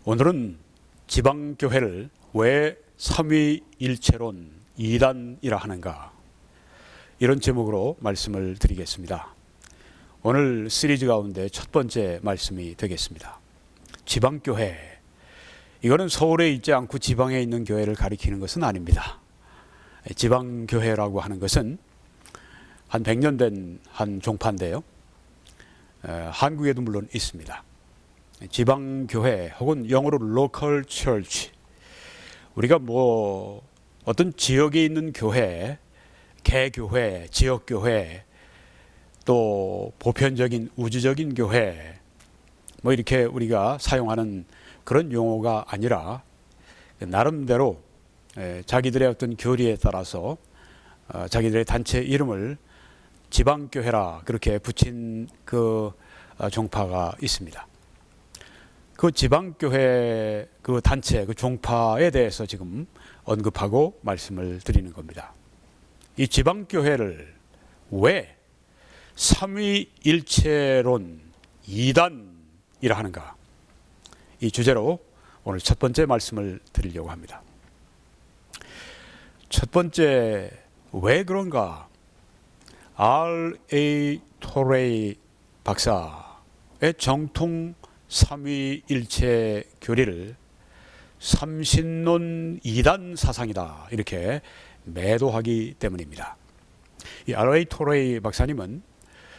오늘은 지방교회를 왜 삼위일체론 이단이라 하는가, 이런 제목으로 말씀을 드리겠습니다. 오늘 시리즈 가운데 첫 번째 말씀이 되겠습니다. 지방교회, 이거는 서울에 있지 않고 지방에 있는 교회를 가리키는 것은 아닙니다. 지방교회라고 하는 것은 한 100년 된 한 종파인데요, 한국에도 물론 있습니다. 지방교회 혹은 영어로 local church, 우리가 어떤 지역에 있는 교회, 개교회, 지역교회, 또 보편적인 우주적인 교회, 이렇게 우리가 사용하는 그런 용어가 아니라 나름대로 자기들의 어떤 교리에 따라서 자기들의 단체 이름을 지방교회라 그렇게 붙인 그 종파가 있습니다. 그 지방교회 그 단체, 그 종파에 대해서 지금 언급하고 말씀을 드리는 겁니다. 이 지방교회를 왜 삼위일체론 이단이라 하는가, 이 주제로 오늘 첫 번째 말씀을 드리려고 합니다. 첫 번째, 왜 그런가? R.A. 토레이 박사의 정통 삼위일체 교리를 삼신론 이단 사상이다, 이렇게 매도하기 때문입니다. 이 R.A. 토레이 박사님은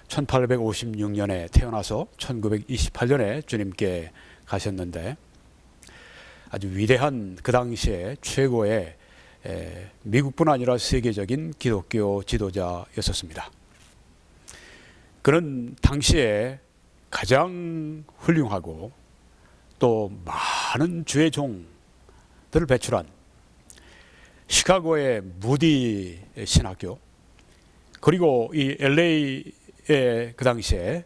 1856년에 태어나서 1928년에 주님께 가셨는데, 아주 위대한 그 당시에 최고의 미국뿐 아니라 세계적인 기독교 지도자였었습니다. 그는 당시에 가장 훌륭하고 또 많은 주의 종들을 배출한 시카고의 무디 신학교, 그리고 이 LA의 그 당시에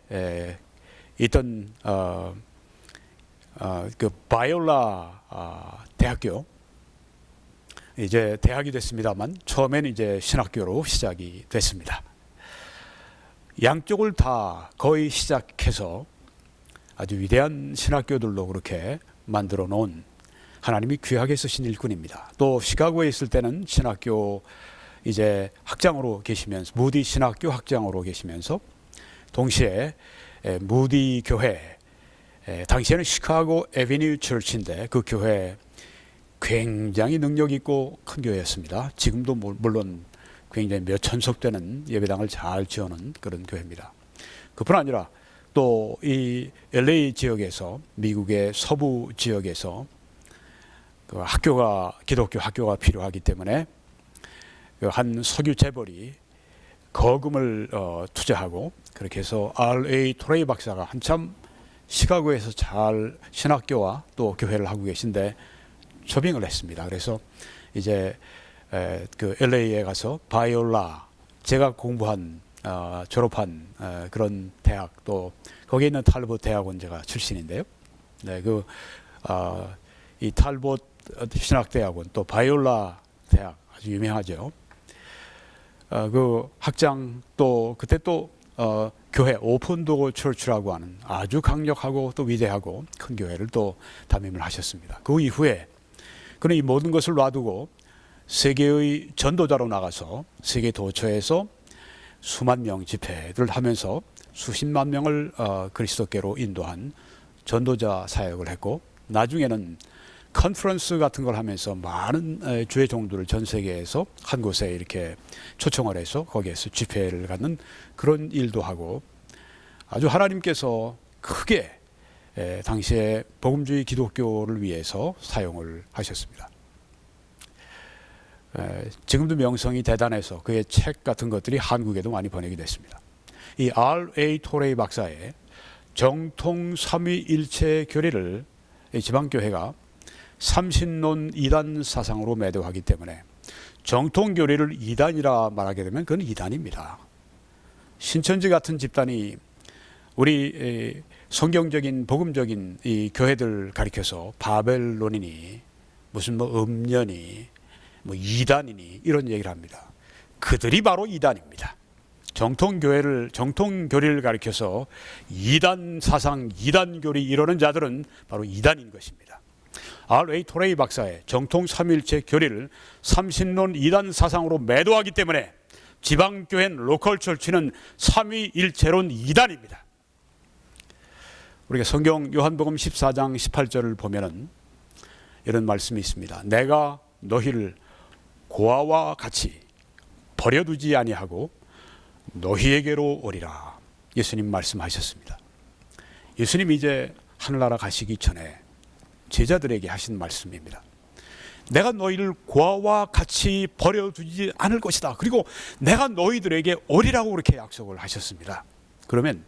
있던 그 바이올라 대학교, 이제 대학이 됐습니다만 처음에는 이제 신학교로 시작이 됐습니다. 양쪽을 다 거의 시작해서 아주 위대한 신학교들로 그렇게 만들어 놓은 하나님이 귀하게 쓰신 일꾼입니다. 또 시카고에 있을 때는 신학교 이제 학장으로 계시면서, 무디 신학교 학장으로 계시면서 동시에 무디 교회, 당시에는 시카고 에비뉴 처치인데 그 교회 굉장히 능력 있고 큰 교회였습니다. 지금도 물론 굉장히 몇 천석 되는 예배당을 잘 지어놓은 그런 교회입니다. 그뿐 아니라 또 이 LA 지역에서, 미국의 서부 지역에서 그 기독교 학교가 필요하기 때문에 한 석유 재벌이 거금을 투자하고, 그렇게 해서 R.A. 토레이 박사가 한참 시카고에서 잘 신학교와 또 교회를 하고 계신데 초빙을 했습니다. 그래서 이제 그 LA에 가서 바이올라, 제가 공부한 졸업한 그런 대학, 또 거기에 있는 탈봇 대학원 제가 출신인데요. 네, 이 탈봇 신학대학원, 또 바이올라 대학 아주 유명하죠. 그 학장, 또 그때 또 교회 오픈도어 처치라고 하는 아주 강력하고 또 위대하고 큰 교회를 또 담임을 하셨습니다. 그 이후에 그는 이 모든 것을 놔두고 세계의 전도자로 나가서 세계 도처에서 수만 명 집회를 하면서 수십만 명을 그리스도께로 인도한 전도자 사역을 했고, 나중에는 컨퍼런스 같은 걸 하면서 많은 주의 종들을 전 세계에서 한 곳에 이렇게 초청을 해서 거기에서 집회를 갖는 그런 일도 하고, 아주 하나님께서 크게 당시에 복음주의 기독교를 위해서 사용을 하셨습니다. 지금도 명성이 대단해서 그의 책 같은 것들이 한국에도 많이 번역이 됐습니다. 이 R.A. 토레이 박사의 정통 삼위일체 교리를 이 지방교회가 삼신론 이단 사상으로 매도하기 때문에 정통 교리를 이단이라 말하게 되면 그건 이단입니다. 신천지 같은 집단이 우리 성경적인 복음적인 이 교회들 가리켜서 바벨론이니 무슨 음녀니 이단이니 이런 얘기를 합니다. 그들이 바로 이단입니다. 정통 교리를 가리켜서 이단 사상, 이단 교리 이러는 자들은 바로 이단인 것입니다. R.A. 토레이 박사의 정통 삼위일체 교리를 삼신론 이단 사상으로 매도하기 때문에 지방교회 로컬 철치는 삼위일체론 이단입니다. 우리가 성경 요한복음 14장 18절을 보면은 이런 말씀이 있습니다. 내가 너희를 고아와 같이 버려두지 아니하고 너희에게로 오리라. 예수님 말씀하셨습니다. 예수님이 이제 하늘나라 가시기 전에 제자들에게 하신 말씀입니다. 내가 너희를 고아와 같이 버려두지 않을 것이다. 그리고 내가 너희들에게 오리라고 그렇게 약속을 하셨습니다. 그러면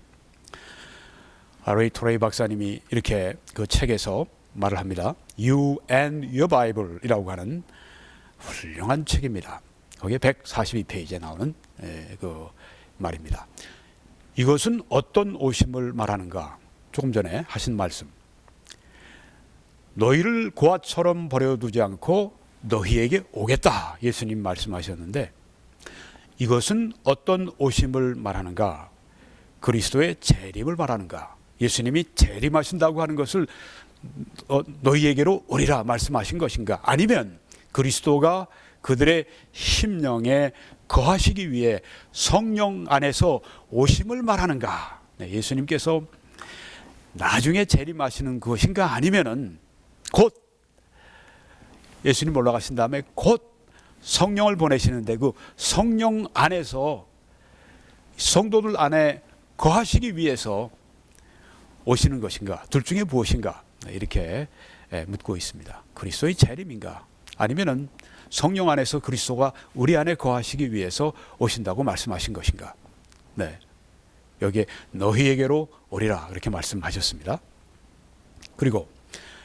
R.A. 토레이 박사님이 이렇게 그 책에서 말을 합니다. You and Your Bible 이라고 하는 훌륭한 책입니다. 거기에 142페이지에 나오는 그 말입니다. 이것은 어떤 오심을 말하는가? 조금 전에 하신 말씀. 너희를 고아처럼 버려두지 않고 너희에게 오겠다. 예수님 말씀하셨는데 이것은 어떤 오심을 말하는가? 그리스도의 재림을 말하는가? 예수님이 재림하신다고 하는 것을 너희에게로 오리라 말씀하신 것인가? 아니면 그리스도가 그들의 심령에 거하시기 위해 성령 안에서 오심을 말하는가? 네, 예수님께서 나중에 재림하시는 것인가? 아니면은 곧 예수님 올라가신 다음에 곧 성령을 보내시는데 그 성령 안에서 성도들 안에 거하시기 위해서 오시는 것인가? 둘 중에 무엇인가? 이렇게 묻고 있습니다. 그리스도의 재림인가? 아니면은 성령 안에서 그리스도가 우리 안에 거하시기 위해서 오신다고 말씀하신 것인가? 네, 여기에 너희에게로 오리라 그렇게 말씀하셨습니다. 그리고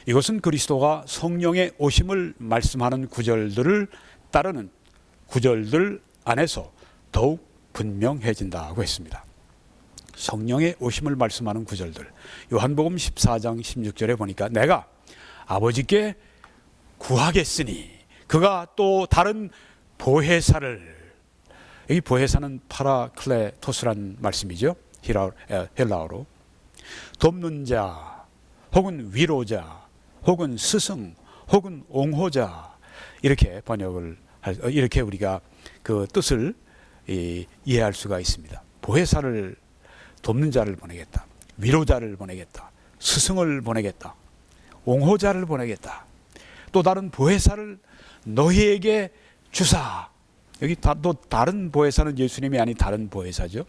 이것은 그리스도가 성령의 오심을 말씀하는 구절들을 따르는 구절들 안에서 더욱 분명해진다고 했습니다. 성령의 오심을 말씀하는 구절들, 요한복음 14장 16절에 보니까 내가 아버지께 구하겠으니 그가 또 다른 보혜사를, 여기 보혜사는 파라클레토스란 말씀이죠. 헬라어로 돕는 자 혹은 위로자 혹은 스승 혹은 옹호자 이렇게 번역을 이렇게 우리가 그 뜻을 이해할 수가 있습니다. 보혜사를 돕는 자를 보내겠다. 위로자를 보내겠다. 스승을 보내겠다. 옹호자를 보내겠다. 또 다른 보혜사를 너희에게 주사. 여기 또 다른 보혜사는 예수님이 아닌 다른 보혜사죠.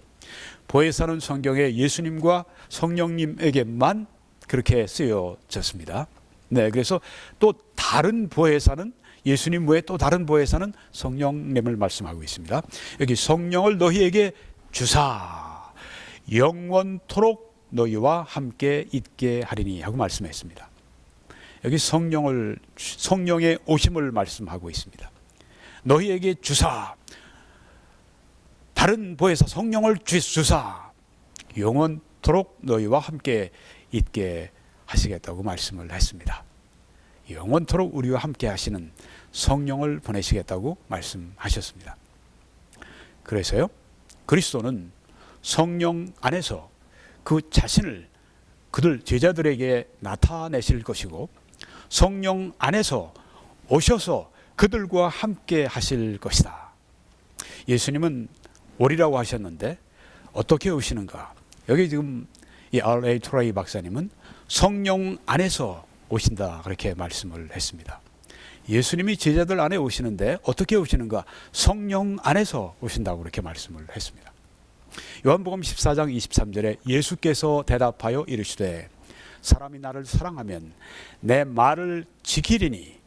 보혜사는 성경에 예수님과 성령님에게만 그렇게 쓰여졌습니다. 네, 그래서 또 다른 보혜사는 예수님 외에 또 다른 보혜사는 성령님을 말씀하고 있습니다. 여기 성령을 너희에게 주사 영원토록 너희와 함께 있게 하리니 하고 말씀했습니다. 여기 성령의 오심을 말씀하고 있습니다. 너희에게 주사 다른 보혜사 성령을 주사 영원토록 너희와 함께 있게 하시겠다고 말씀을 했습니다. 영원토록 우리와 함께 하시는 성령을 보내시겠다고 말씀하셨습니다. 그래서요, 그리스도는 성령 안에서 그 자신을 그들 제자들에게 나타내실 것이고 성령 안에서 오셔서 그들과 함께 하실 것이다. 예수님은 오리라고 하셨는데 어떻게 오시는가? 여기 지금 이 R.A. 토레이 박사님은 성령 안에서 오신다 그렇게 말씀을 했습니다. 예수님이 제자들 안에 오시는데 어떻게 오시는가? 성령 안에서 오신다고 그렇게 말씀을 했습니다. 요한복음 14장 23절에 예수께서 대답하여 이르시되 사람이 나를 사랑하면 내 말을 지키리니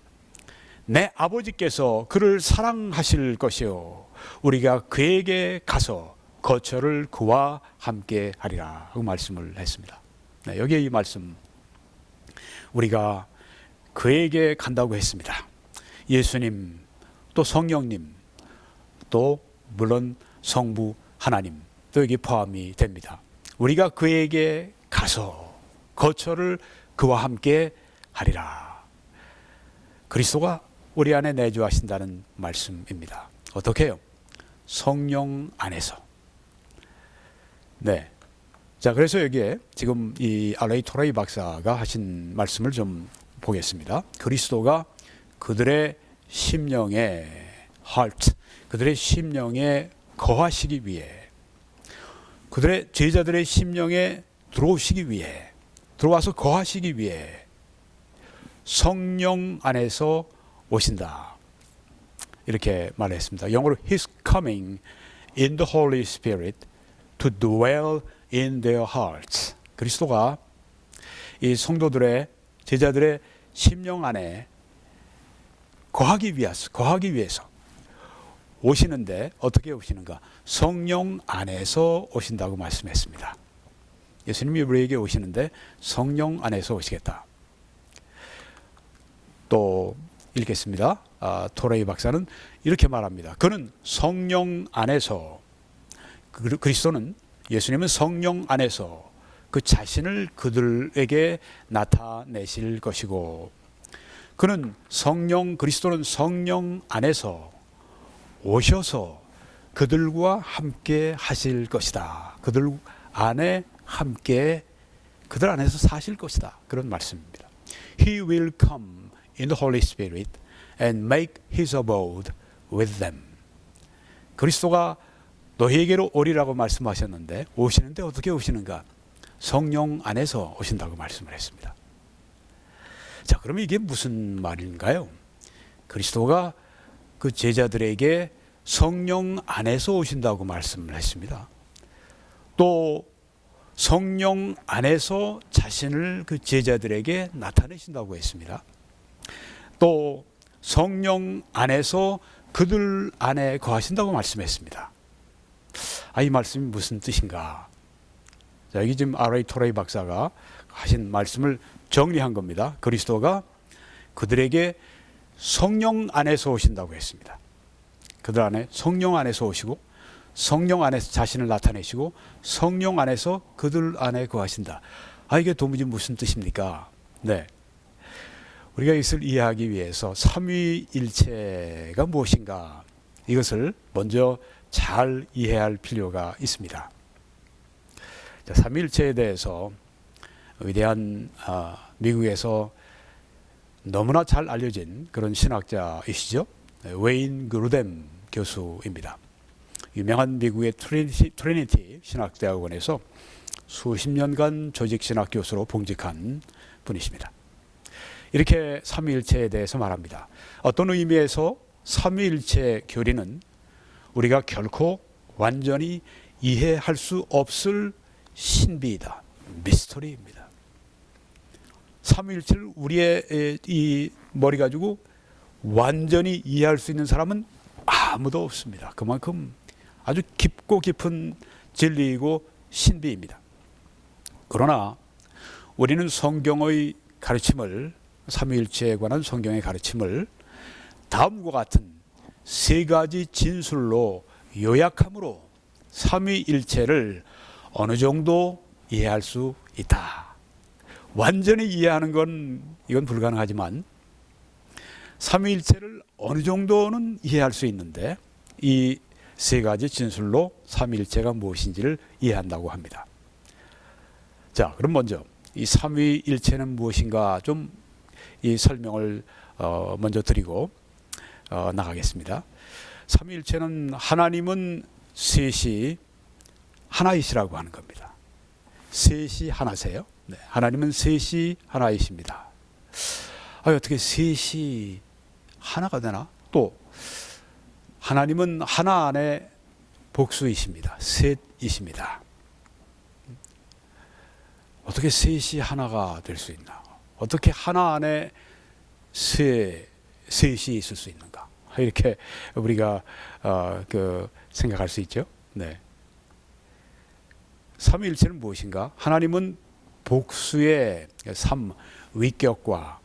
내 아버지께서 그를 사랑하실 것이요 우리가 그에게 가서 거처를 그와 함께 하리라 하고 말씀을 했습니다. 네, 여기에 이 말씀 우리가 그에게 간다고 했습니다. 예수님 또 성령님 또 물론 성부 하나님 또 여기 포함이 됩니다. 우리가 그에게 가서 거처를 그와 함께 하리라. 그리스도가 우리 안에 내주하신다는 말씀입니다. 어떻게 해요? 성령 안에서. 네. 자, 그래서 여기에 지금 이 R.A. 토레이 박사가 하신 말씀을 좀 보겠습니다. 그리스도가 그들의 심령에 heart, 그들의 심령에 거하시기 위해, 그들의 제자들의 심령에 들어오시기 위해, 들어와서 거하시기 위해 성령 안에서 오신다, 이렇게 말했습니다. 영어로 He's coming in the Holy Spirit to dwell in their hearts. 그리스도가 이 성도들의, 제자들의 심령 안에 거하기 위해서 오시는데, 어떻게 오시는가? 성령 안에서 오신다고 말씀했습니다. 예수님이 우리에게 오시는데 성령 안에서 오시겠다. 또 읽겠습니다. 토레이 박사는 이렇게 말합니다. 그는 성령 안에서, 그리스도는, 예수님은 성령 안에서 그 자신을 그들에게 나타내실 것이고, 그리스도는 성령 안에서 오셔서 그들과 함께 하실 것이다. 그들 안에서 사실 것이다. 그런 말씀입니다. He will come in the Holy Spirit and make his abode with them. 그리스도가 너희에게로 오리라고 말씀하셨는데, 오시는데 어떻게 오시는가? 성령 안에서 오신다고 말씀을 했습니다. 자, 그러면 이게 무슨 말인가요? 그리스도가 그 제자들에게 성령 안에서 오신다고 말씀을 했습니다. 또 성령 안에서 자신을 그 제자들에게 나타내신다고 했습니다. 또 성령 안에서 그들 안에 거하신다고 말씀했습니다. 이 말씀이 무슨 뜻인가? 자, 여기 지금 R.A. 토레이 박사가 하신 말씀을 정리한 겁니다. 그리스도가 그들에게 성령 안에서 오신다고 했습니다. 그들 안에 성령 안에서 오시고, 성령 안에서 자신을 나타내시고, 성령 안에서 그들 안에 거하신다. 이게 도무지 무슨 뜻입니까? 네, 우리가 이것을 이해하기 위해서 삼위일체가 무엇인가, 이것을 먼저 잘 이해할 필요가 있습니다. 자, 삼위일체에 대해서 위대한 미국에서 너무나 잘 알려진 그런 신학자이시죠. 웨인 그루뎀 교수입니다. 유명한 미국의 트리니티 신학대학원에서 수십 년간 조직신학 교수로 봉직한 분이십니다. 이렇게 삼위일체에 대해서 말합니다. 어떤 의미에서 삼위일체 교리는 우리가 결코 완전히 이해할 수 없을 신비이다, 미스터리입니다. 삼위일체를 우리의 이 머리 가지고 완전히 이해할 수 있는 사람은 아무도 없습니다. 그만큼 아주 깊고 깊은 진리이고 신비입니다. 그러나 우리는 성경의 가르침을, 삼위일체에 관한 성경의 가르침을 다음과 같은 세 가지 진술로 요약함으로 삼위일체를 어느 정도 이해할 수 있다. 완전히 이해하는 건 이건 불가능하지만 삼위일체를 어느 정도는 이해할 수 있는데, 이 세 가지 진술로 삼위일체가 무엇인지를 이해한다고 합니다. 자, 그럼 먼저 이 삼위일체는 무엇인가 좀 이 설명을 먼저 드리고 나가겠습니다. 삼위일체는 하나님은 셋이 하나이시라고 하는 겁니다. 셋이 하나세요? 네, 하나님은 셋이 하나이십니다. 어떻게 셋이 하나가 되나? 또 하나님은 하나 안에 복수이십니다. 셋이십니다. 어떻게 셋이 하나가 될 수 있나? 어떻게 하나 안에 셋이 있을 수 있는가? 이렇게 우리가 생각할 수 있죠. 네. 삼위일체는 무엇인가? 하나님은 복수의 위격과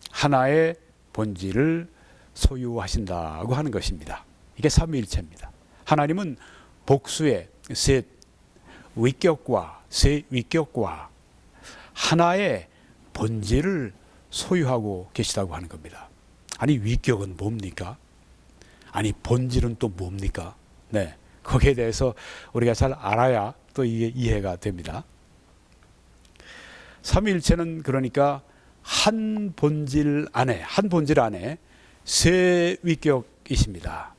하나의 본질을 소유하신다고 하는 것입니다. 이게 삼위일체입니다. 하나님은 복수의 셋 위격과 하나의 본질을 소유하고 계시다고 하는 겁니다. 아니, 위격은 뭡니까? 아니, 본질은 또 뭡니까? 네, 거기에 대해서 우리가 잘 알아야 또 이게 이해가 됩니다. 삼위일체는 그러니까 한 본질 안에 세 위격이십니다.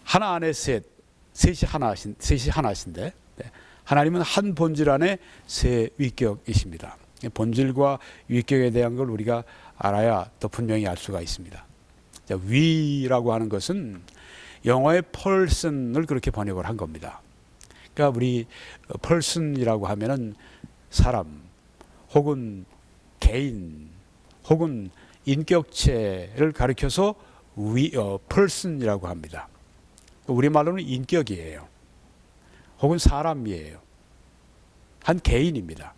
하나 안에 셋이 하나신데 하나님은 한 본질 안에 세 위격이십니다. 본질과 위격에 대한 걸 우리가 알아야 더 분명히 알 수가 있습니다. 자, 위라고 하는 것은 영어의 person을 그렇게 번역을 한 겁니다. 그러니까 우리 person이라고 하면은 사람 혹은 개인 혹은 인격체를 가리켜서 person이라고 합니다. 우리말로는 인격이에요. 혹은 사람이에요. 한 개인입니다.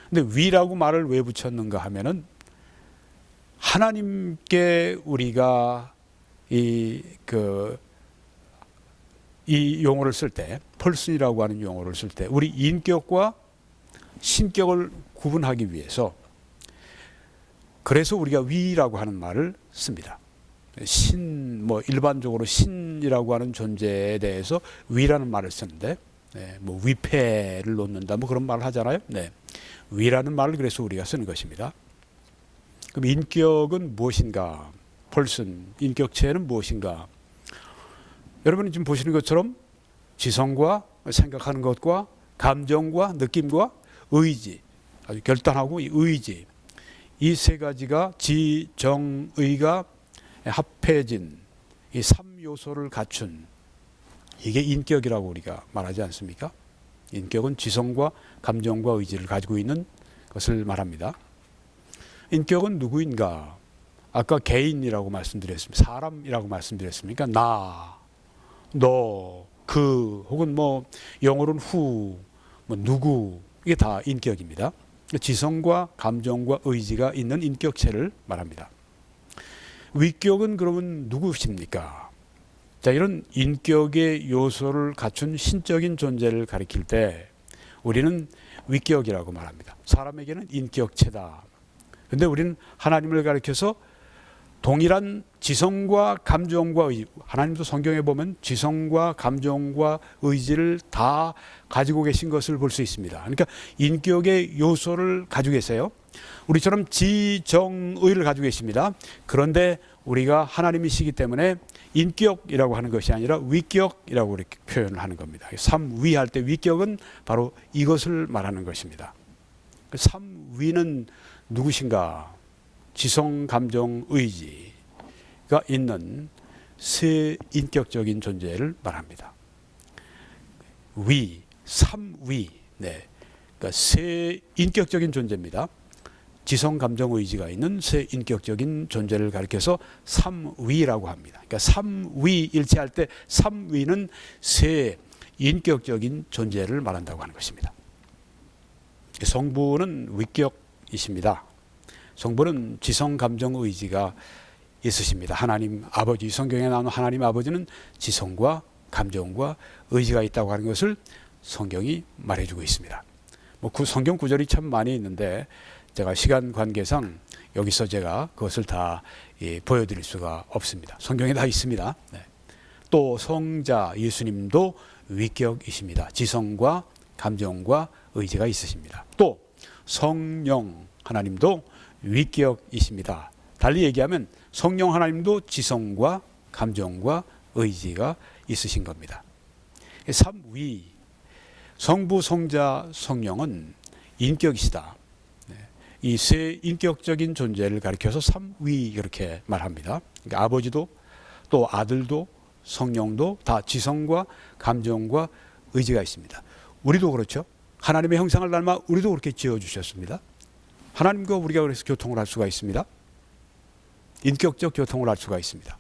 근데 위라고 말을 왜 붙였는가 하면은 하나님께 우리가 이 용어를 쓸 때, person이라고 하는 용어를 쓸 때 우리 인격과 신격을 구분하기 위해서 그래서 우리가 위라고 하는 말을 씁니다. 일반적으로 신이라고 하는 존재에 대해서 위라는 말을 쓰는데, 위패를 놓는다, 그런 말을 하잖아요. 위라는 말을 그래서 우리가 쓰는 것입니다. 그럼 인격은 무엇인가? person, 인격체는 무엇인가? 여러분이 지금 보시는 것처럼 지성과 생각하는 것과 감정과 느낌과 의지, 아주 결단하고 이 의지, 이 세 가지가 지정의가 합해진 이 3요소를 갖춘 이게 인격이라고 우리가 말하지 않습니까? 인격은 지성과 감정과 의지를 가지고 있는 것을 말합니다. 인격은 누구인가? 아까 개인이라고 말씀드렸습니다. 사람이라고 말씀드렸습니까? 나, 너, 그, 혹은 영어로는 who, 누구, 이게 다 인격입니다. 지성과 감정과 의지가 있는 인격체를 말합니다. 위격은 그러면 누구십니까? 자, 이런 인격의 요소를 갖춘 신적인 존재를 가리킬 때 우리는 위격이라고 말합니다. 사람에게는 인격체다. 근데 우리는 하나님을 가리켜서 동일한 지성과 감정과 의지, 하나님도 성경에 보면 지성과 감정과 의지를 다 가지고 계신 것을 볼 수 있습니다. 그러니까 인격의 요소를 가지고 계세요. 우리처럼 지정의를 가지고 계십니다. 그런데 우리가 하나님이시기 때문에 인격이라고 하는 것이 아니라 위격이라고 이렇게 표현을 하는 겁니다. 삼위할 때 위격은 바로 이것을 말하는 것입니다. 삼위는 누구신가? 지성, 감정, 의지가 있는 세 인격적인 존재를 말합니다. 삼위, 그러니까 세 인격적인 존재입니다. 지성, 감정, 의지가 있는 세 인격적인 존재를 가리켜서 삼위라고 합니다. 그러니까 삼위 일치할 때 삼위는 세 인격적인 존재를 말한다고 하는 것입니다. 성부는 위격이십니다. 성부는 지성, 감정, 의지가 있으십니다. 하나님 아버지, 성경에 나오는 하나님 아버지는 지성과 감정과 의지가 있다고 하는 것을 성경이 말해주고 있습니다. 성경 구절이 참 많이 있는데 제가 시간 관계상 여기서 제가 그것을 다 보여드릴 수가 없습니다. 성경에 다 있습니다. 또 성자 예수님도 위격이십니다. 지성과 감정과 의지가 있으십니다. 또 성령 하나님도 위격이십니다. 달리 얘기하면 성령 하나님도 지성과 감정과 의지가 있으신 겁니다. 삼위, 성부, 성자, 성령은 인격이시다. 이 세 인격적인 존재를 가리켜서 삼위 이렇게 말합니다. 그러니까 아버지도 또 아들도 성령도 다 지성과 감정과 의지가 있습니다. 우리도 그렇죠. 하나님의 형상을 닮아 우리도 그렇게 지어주셨습니다. 하나님과 우리가 그래서 교통을 할 수가 있습니다. 인격적 교통을 할 수가 있습니다.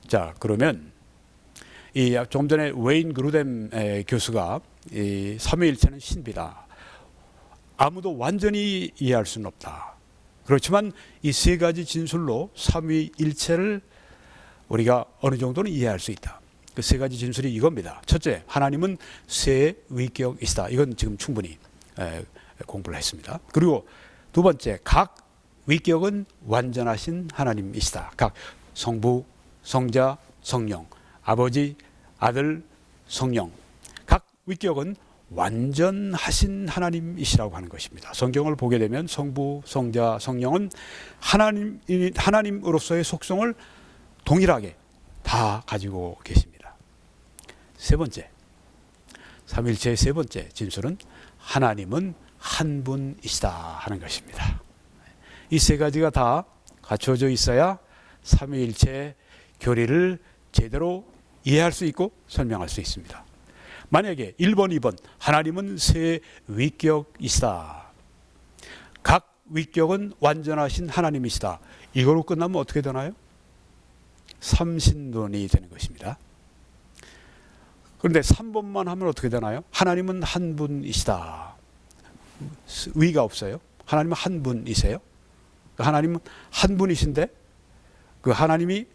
자, 그러면 좀 전에 웨인 그루뎀 교수가 이 삼위일체는 신비다. 아무도 완전히 이해할 수는 없다. 그렇지만 이 세 가지 진술로 삼위일체를 우리가 어느 정도는 이해할 수 있다. 그 세 가지 진술이 이겁니다. 첫째, 하나님은 세 위격이시다. 이건 지금 충분히 공부를 했습니다. 그리고 두 번째, 각 위격은 완전하신 하나님이시다. 각 성부, 성자, 성령, 아버지, 아들, 성령. 각 위격은 완전하신 하나님이시라고 하는 것입니다. 성경을 보게 되면 성부, 성자, 성령은 하나님으로서의 속성을 동일하게 다 가지고 계십니다. 세 번째, 삼위일체의 세 번째 진술은 하나님은 한 분이시다 하는 것입니다. 이 세 가지가 다 갖춰져 있어야 삼위일체의 교리를 제대로 이해할 수 있고 설명할 수 있습니다. 만약에 1번, 2번 하나님은 세 위격이시다, 각 위격은 완전하신 하나님이시다, 이거로 끝나면 어떻게 되나요? 삼신론이 되는 것입니다. 그런데 3번만 하면 어떻게 되나요? 하나님은 한 분이시다, 위가 없어요. 하나님은 한 분이세요. 하나님은 한 분이신데 그 하나님이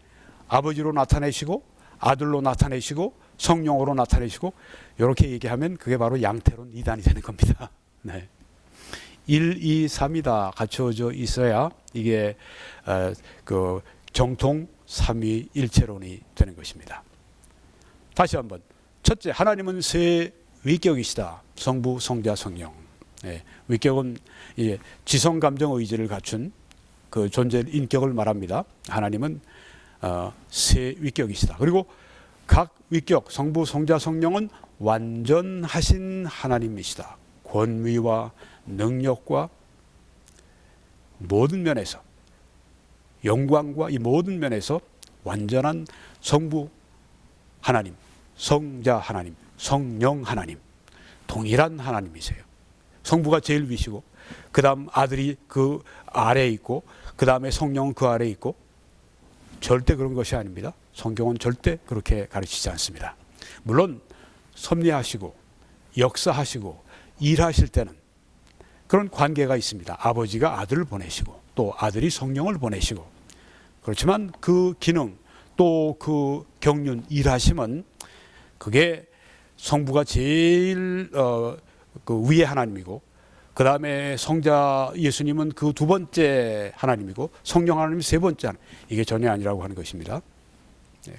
아버지로 나타내시고 아들로 나타내시고 성령으로 나타내시고, 이렇게 얘기하면 그게 바로 양태론 이단이 되는 겁니다. 네. 1, 2, 3이 다 갖춰져 있어야 이게 그 정통 삼위일체론이 되는 것입니다. 다시 한번, 첫째, 하나님은 세 위격이시다. 성부, 성자, 성령. 네. 위격은 이제 지성, 감정, 의지를 갖춘 그 존재 인격을 말합니다. 하나님은 세 위격이시다. 그리고 각 위격, 성부, 성자, 성령은 완전하신 하나님이시다. 권위와 능력과 모든 면에서, 영광과 이 모든 면에서 완전한 성부 하나님, 성자 하나님, 성령 하나님, 동일한 하나님이세요. 성부가 제일 위시고 그 다음 아들이 그 아래에 있고 그 다음에 성령은 그 아래에 있고, 절대 그런 것이 아닙니다. 성경은 절대 그렇게 가르치지 않습니다. 물론 섭리하시고 역사하시고 일하실 때는 그런 관계가 있습니다. 아버지가 아들을 보내시고 또 아들이 성령을 보내시고, 그렇지만 그 기능 또 그 경륜 일하심은 그게 성부가 제일 그 위의 하나님이고 그 다음에 성자 예수님은 그 두 번째 하나님이고 성령 하나님이 세 번째 하나님, 이게 전혀 아니라고 하는 것입니다.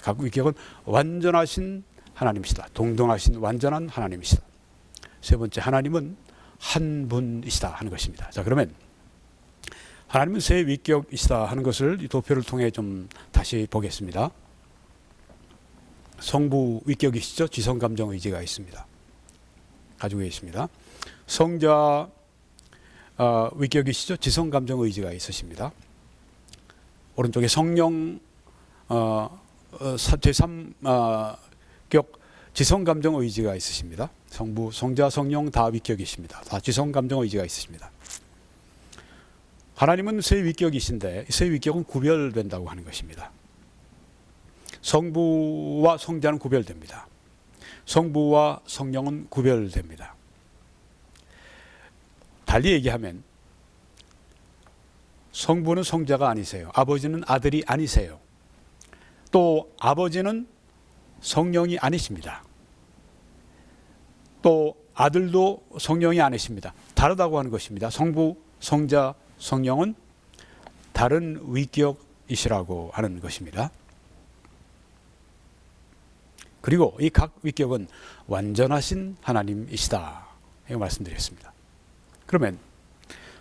각 위격은 완전하신 하나님이시다. 동등하신 완전한 하나님이시다. 세 번째, 하나님은 한 분이시다 하는 것입니다. 자, 그러면 하나님은 세 위격이시다 하는 것을 이 도표를 통해 좀 다시 보겠습니다. 성부 위격이시죠. 지성, 감정, 의지가 있습니다. 가지고 계십니다. 성자 위격이시죠. 지성, 감정, 의지가 있으십니다. 오른쪽에 성령 제3격 지성, 감정, 의지가 있으십니다. 성부, 성자, 성령 다 위격이십니다. 다 지성, 감정, 의지가 있으십니다. 하나님은 세 위격이신데 세 위격은 구별된다고 하는 것입니다. 성부와 성자는 구별됩니다. 성부와 성령은 구별됩니다. 달리 얘기하면 성부는 성자가 아니세요. 아버지는 아들이 아니세요. 또 아버지는 성령이 아니십니다. 또 아들도 성령이 아니십니다. 다르다고 하는 것입니다. 성부, 성자, 성령은 다른 위격이시라고 하는 것입니다. 그리고 이 각 위격은 완전하신 하나님이시다, 이거 말씀드렸습니다. 그러면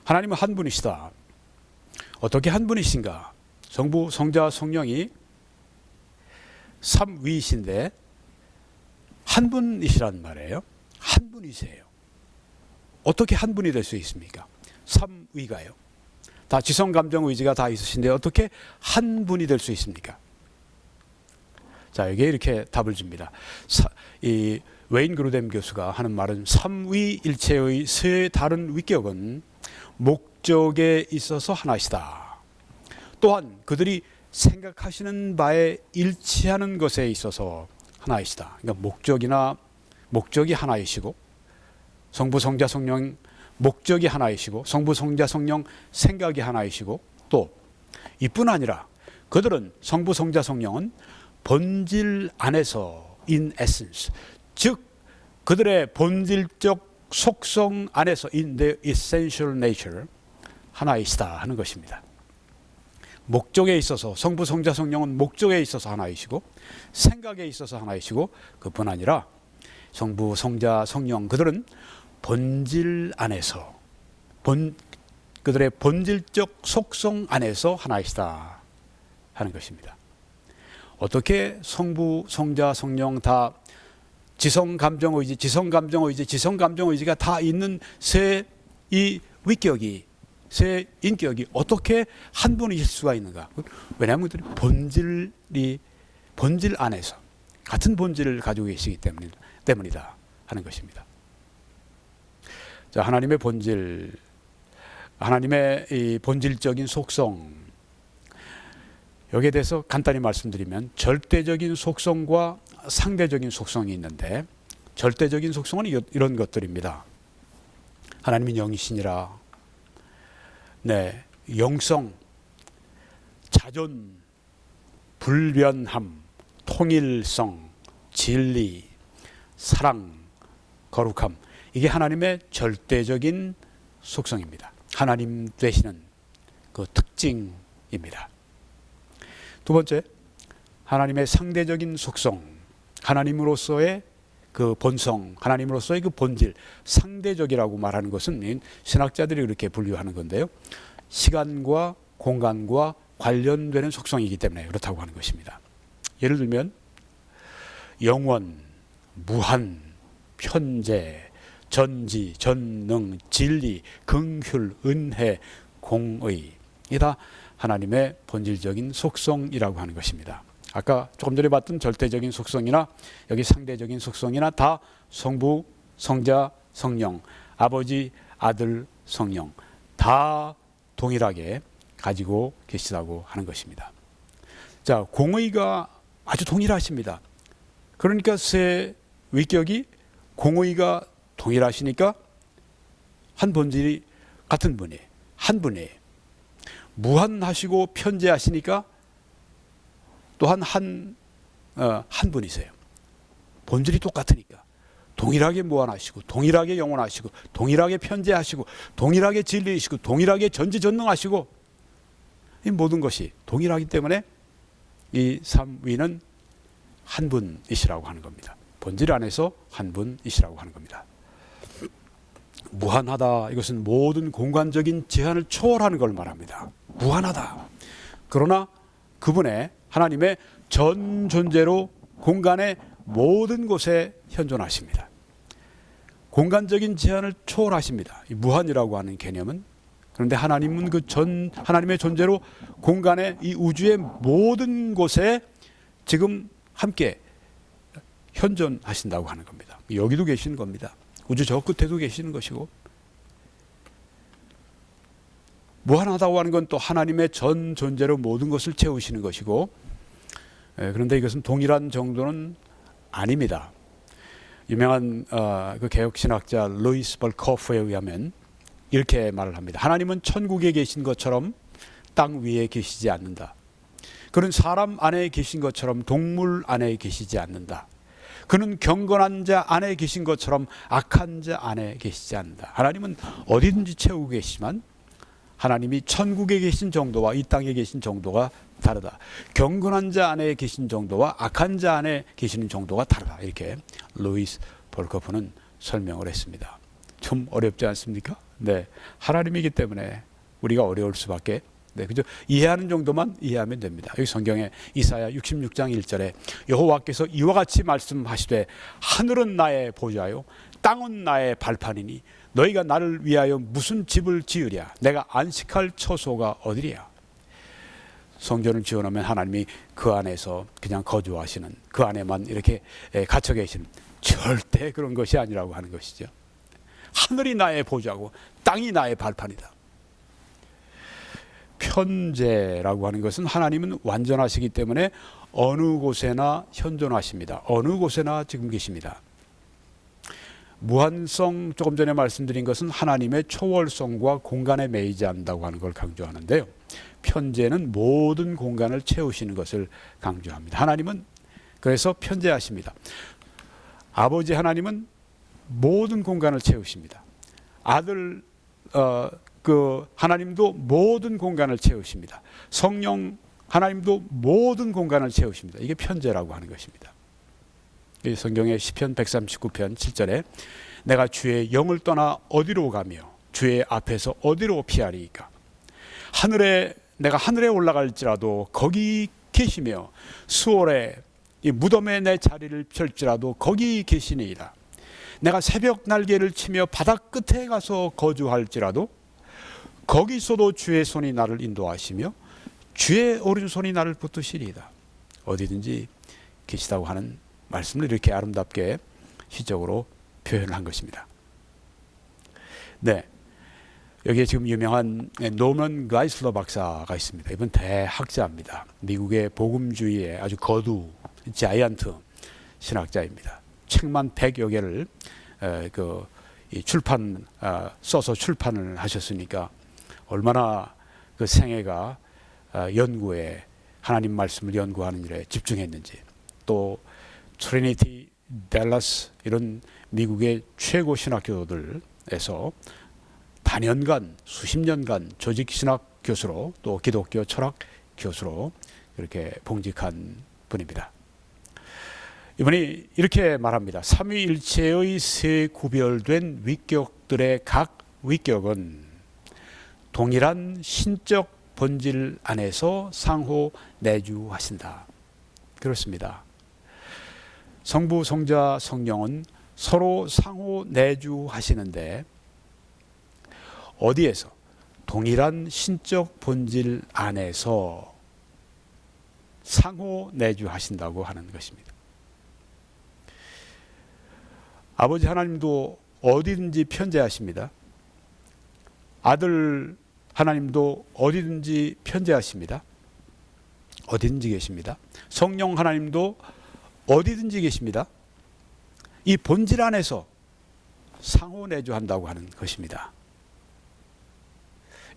하나님은 한 분이시다. 어떻게 한 분이신가? 성부, 성자, 성령이 삼위이신데 한 분이시란 말이에요. 한 분이세요. 어떻게 한 분이 될 수 있습니까? 삼위가요. 다 지성, 감정, 의지가 다 있으신데 어떻게 한 분이 될 수 있습니까? 자, 여기에 이렇게 답을 줍니다. 이 웨인 그루뎀 교수가 하는 말은 삼위일체의 세 다른 위격은 목적에 있어서 하나시다. 또한 그들이 생각하시는 바에 일치하는 것에 있어서 하나이시다. 그러니까 목적이 하나이시고 성부, 성자, 성령 목적이 하나이시고 성부, 성자, 성령 생각이 하나이시고, 또 이뿐 아니라 그들은 성부, 성자, 성령은 본질 안에서 in essence, 즉 그들의 본질적 속성 안에서 in their essential nature 하나이시다 하는 것입니다. 목적에 있어서 성부, 성자, 성령은 목적에 있어서 하나이시고 생각에 있어서 하나이시고, 그뿐 아니라 성부, 성자, 성령, 그들은 본질 안에서 그들의 본질적 속성 안에서 하나이시다 하는 것입니다. 어떻게 성부, 성자, 성령 다 지성, 감정, 의지, 지성, 감정, 의지, 지성, 감정, 의지가 다 있는 세 이 위격이, 세 인격이 어떻게 한 분이실 수가 있는가? 왜냐하면 그들이 본질 안에서 같은 본질을 가지고 계시기 때문이다 하는 것입니다. 자, 하나님의 본질, 하나님의 이 본질적인 속성, 여기에 대해서 간단히 말씀드리면 절대적인 속성과 상대적인 속성이 있는데, 절대적인 속성은 이런 것들입니다. 하나님은 영이시니라. 네, 영성, 자존, 불변함, 통일성, 진리, 사랑, 거룩함, 이게 하나님의 절대적인 속성입니다. 하나님 되시는 그 특징입니다. 두 번째, 하나님의 상대적인 속성, 하나님으로서의 그 본성, 하나님으로서의 그 본질, 상대적이라고 말하는 것은 신학자들이 그렇게 분류하는 건데요. 시간과 공간과 관련되는 속성이기 때문에 그렇다고 하는 것입니다. 예를 들면 영원, 무한, 편재, 전지, 전능, 진리, 긍휼, 은혜, 공의, 이게 다 하나님의 본질적인 속성이라고 하는 것입니다. 아까 조금 전에 봤던 절대적인 속성이나 여기 상대적인 속성이나 다 성부, 성자, 성령, 아버지, 아들, 성령 다 동일하게 가지고 계시다고 하는 것입니다. 자, 공의가 아주 동일하십니다. 그러니까 세 위격이 공의가 동일하시니까 한 본질이 같은 분이에요. 한 분이에요. 무한하시고 편재하시니까 또한 한 분이세요. 본질이 똑같으니까 동일하게 무한하시고 동일하게 영원하시고 동일하게 편재하시고 동일하게 진리이시고 동일하게 전지전능하시고 이 모든 것이 동일하기 때문에 이 삼위는 한 분이시라고 하는 겁니다. 본질 안에서 한 분이시라고 하는 겁니다. 무한하다, 이것은 모든 공간적인 제한을 초월하는 걸 말합니다. 무한하다. 그러나 그분의 하나님의 전 존재로 공간의 모든 곳에 현존하십니다. 공간적인 제한을 초월하십니다. 이 무한이라고 하는 개념은. 그런데 하나님은 하나님의 존재로 공간의 이 우주의 모든 곳에 지금 함께 현존하신다고 하는 겁니다. 여기도 계시는 겁니다. 우주 저 끝에도 계시는 것이고, 무한하다고 하는 건 또 하나님의 전 존재로 모든 것을 채우시는 것이고, 그런데 이것은 동일한 정도는 아닙니다. 유명한 그 개혁신학자 루이스 벌커프에 의하면 이렇게 말을 합니다. 하나님은 천국에 계신 것처럼 땅 위에 계시지 않는다. 그는 사람 안에 계신 것처럼 동물 안에 계시지 않는다. 그는 경건한 자 안에 계신 것처럼 악한 자 안에 계시지 않는다. 하나님은 어디든지 채우고 계시지만 하나님이 천국에 계신 정도와 이 땅에 계신 정도가 다르다. 경건한 자 안에 계신 정도와 악한 자 안에 계시는 정도가 다르다. 이렇게 루이스 벌커프는 설명을 했습니다. 좀 어렵지 않습니까? 네, 하나님이기 때문에 우리가 어려울 수밖에. 네, 그죠? 이해하는 정도만 이해하면 됩니다. 여기 성경에 이사야 66장 1절에 여호와께서 이와 같이 말씀하시되 하늘은 나의 보좌요 땅은 나의 발판이니 너희가 나를 위하여 무슨 집을 지으랴. 내가 안식할 처소가 어디랴. 성전을 지어놓으면 하나님이 그 안에서 그냥 거주하시는, 그 안에만 이렇게 갇혀 계시는, 절대 그런 것이 아니라고 하는 것이죠. 하늘이 나의 보좌고 땅이 나의 발판이다. 편재라고 하는 것은 하나님은 완전하시기 때문에 어느 곳에나 현존하십니다. 어느 곳에나 지금 계십니다. 무한성, 조금 전에 말씀드린 것은 하나님의 초월성과 공간에 매이지 않는다고 하는 걸 강조하는데요. 편재는 모든 공간을 채우시는 것을 강조합니다. 하나님은 그래서 편재하십니다. 아버지 하나님은 모든 공간을 채우십니다. 아들 하나님도 모든 공간을 채우십니다. 성령 하나님도 모든 공간을 채우십니다. 이게 편재라고 하는 것입니다. 이 성경의 시편 139편 7절에 내가 주의 영을 떠나 어디로 가며 주의 앞에서 어디로 피하리이까. 내가 하늘에 올라갈지라도 거기 계시며 수월에 이 무덤에 내 자리를 펼지라도 거기 계시니이다. 내가 새벽 날개를 치며 바다 끝에 가서 거주할지라도 거기서도 주의 손이 나를 인도하시며 주의 오른손이 나를 붙드시리이다. 어디든지 계시다고 하는 말씀을 이렇게 아름답게 시적으로 표현을 한 것입니다. 네, 여기에 지금 유명한 노먼 가이슬러 박사가 있습니다. 이분 대학자입니다. 미국의 복음주의의 아주 거두 자이언트 신학자입니다. 책만 100여 개를 써서 출판을 하셨으니까 얼마나 그 생애가 연구에, 하나님 말씀을 연구하는 일에 집중했는지, 또 트리니티, 댈러스 이런 미국의 최고 신학교들에서 단연간 수십 년간 조직신학 교수로 또 기독교 철학 교수로 이렇게 봉직한 분입니다. 이분이 이렇게 말합니다. 삼위일체의 세 구별된 위격들의 각 위격은 동일한 신적 본질 안에서 상호 내주하신다. 그렇습니다. 성부, 성자, 성령은 서로 상호 내주하시는데 어디에서? 동일한 신적 본질 안에서 상호 내주하신다고 하는 것입니다. 아버지 하나님도 어디든지 편재하십니다. 아들 하나님도 어디든지 편재하십니다. 어디든지 계십니다. 성령 하나님도 어디든지 계십니다. 이 본질 안에서 상호 내주한다고 하는 것입니다.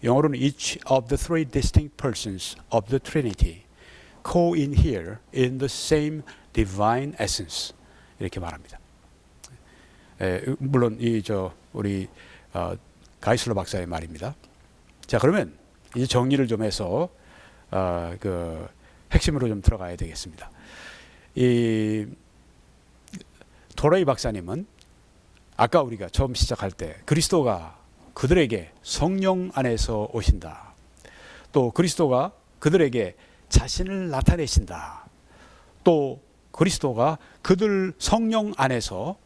영어로는 each of the three distinct persons of the Trinity co-inhere in the same divine essence 이렇게 말합니다. 물론 우리 가이슬러 박사의 말입니다. 자, 그러면 이제 정리를 좀 해서 그 핵심으로 좀 들어가야 되겠습니다. 이 도레이 박사님은 아까 우리가 처음 시작할 때 그리스도가 그들에게 성령 안에서 오신다. 또 그리스도가 그들에게 자신을 나타내신다. 또 그리스도가 그들 성령 안에서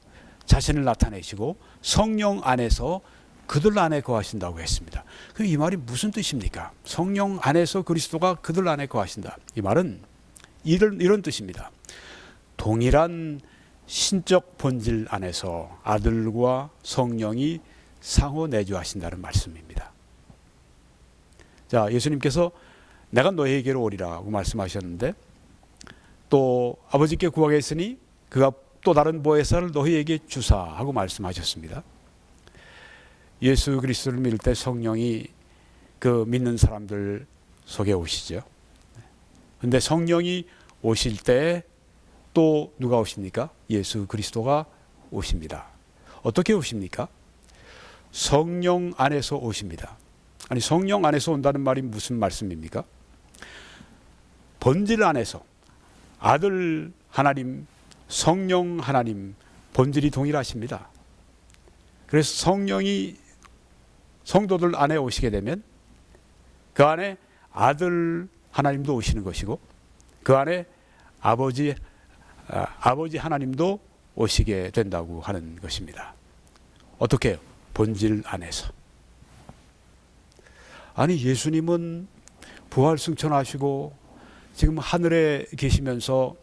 자신을 나타내시고 성령 안에서 그들 안에 거하신다고 했습니다. 이 말이 무슨 뜻입니까? 성령 안에서 그리스도가 그들 안에 거하신다. 이 말은 이런 뜻입니다. 동일한 신적 본질 안에서 아들과 성령이 상호 내주하신다는 말씀입니다. 자, 예수님께서 내가 너희에게로 오리라고 말씀하셨는데 또 아버지께 구하겠으니 그가 또 다른 보혜사를 너희에게 주사 하고 말씀하셨습니다. 예수 그리스도를 믿을 때 성령이 그 믿는 사람들 속에 오시죠. 근데 성령이 오실 때 또 누가 오십니까? 예수 그리스도가 오십니다. 어떻게 오십니까? 성령 안에서 오십니다. 아니, 성령 안에서 온다는 말이 무슨 말씀입니까? 본질 안에서 아들 하나님, 성령 하나님 본질이 동일하십니다. 그래서 성령이 성도들 안에 오시게 되면 그 안에 아들 하나님도 오시는 것이고 그 안에 아버지 하나님도 오시게 된다고 하는 것입니다. 어떻게 해요? 본질 안에서. 아니, 예수님은 부활승천하시고 지금 하늘에 계시면서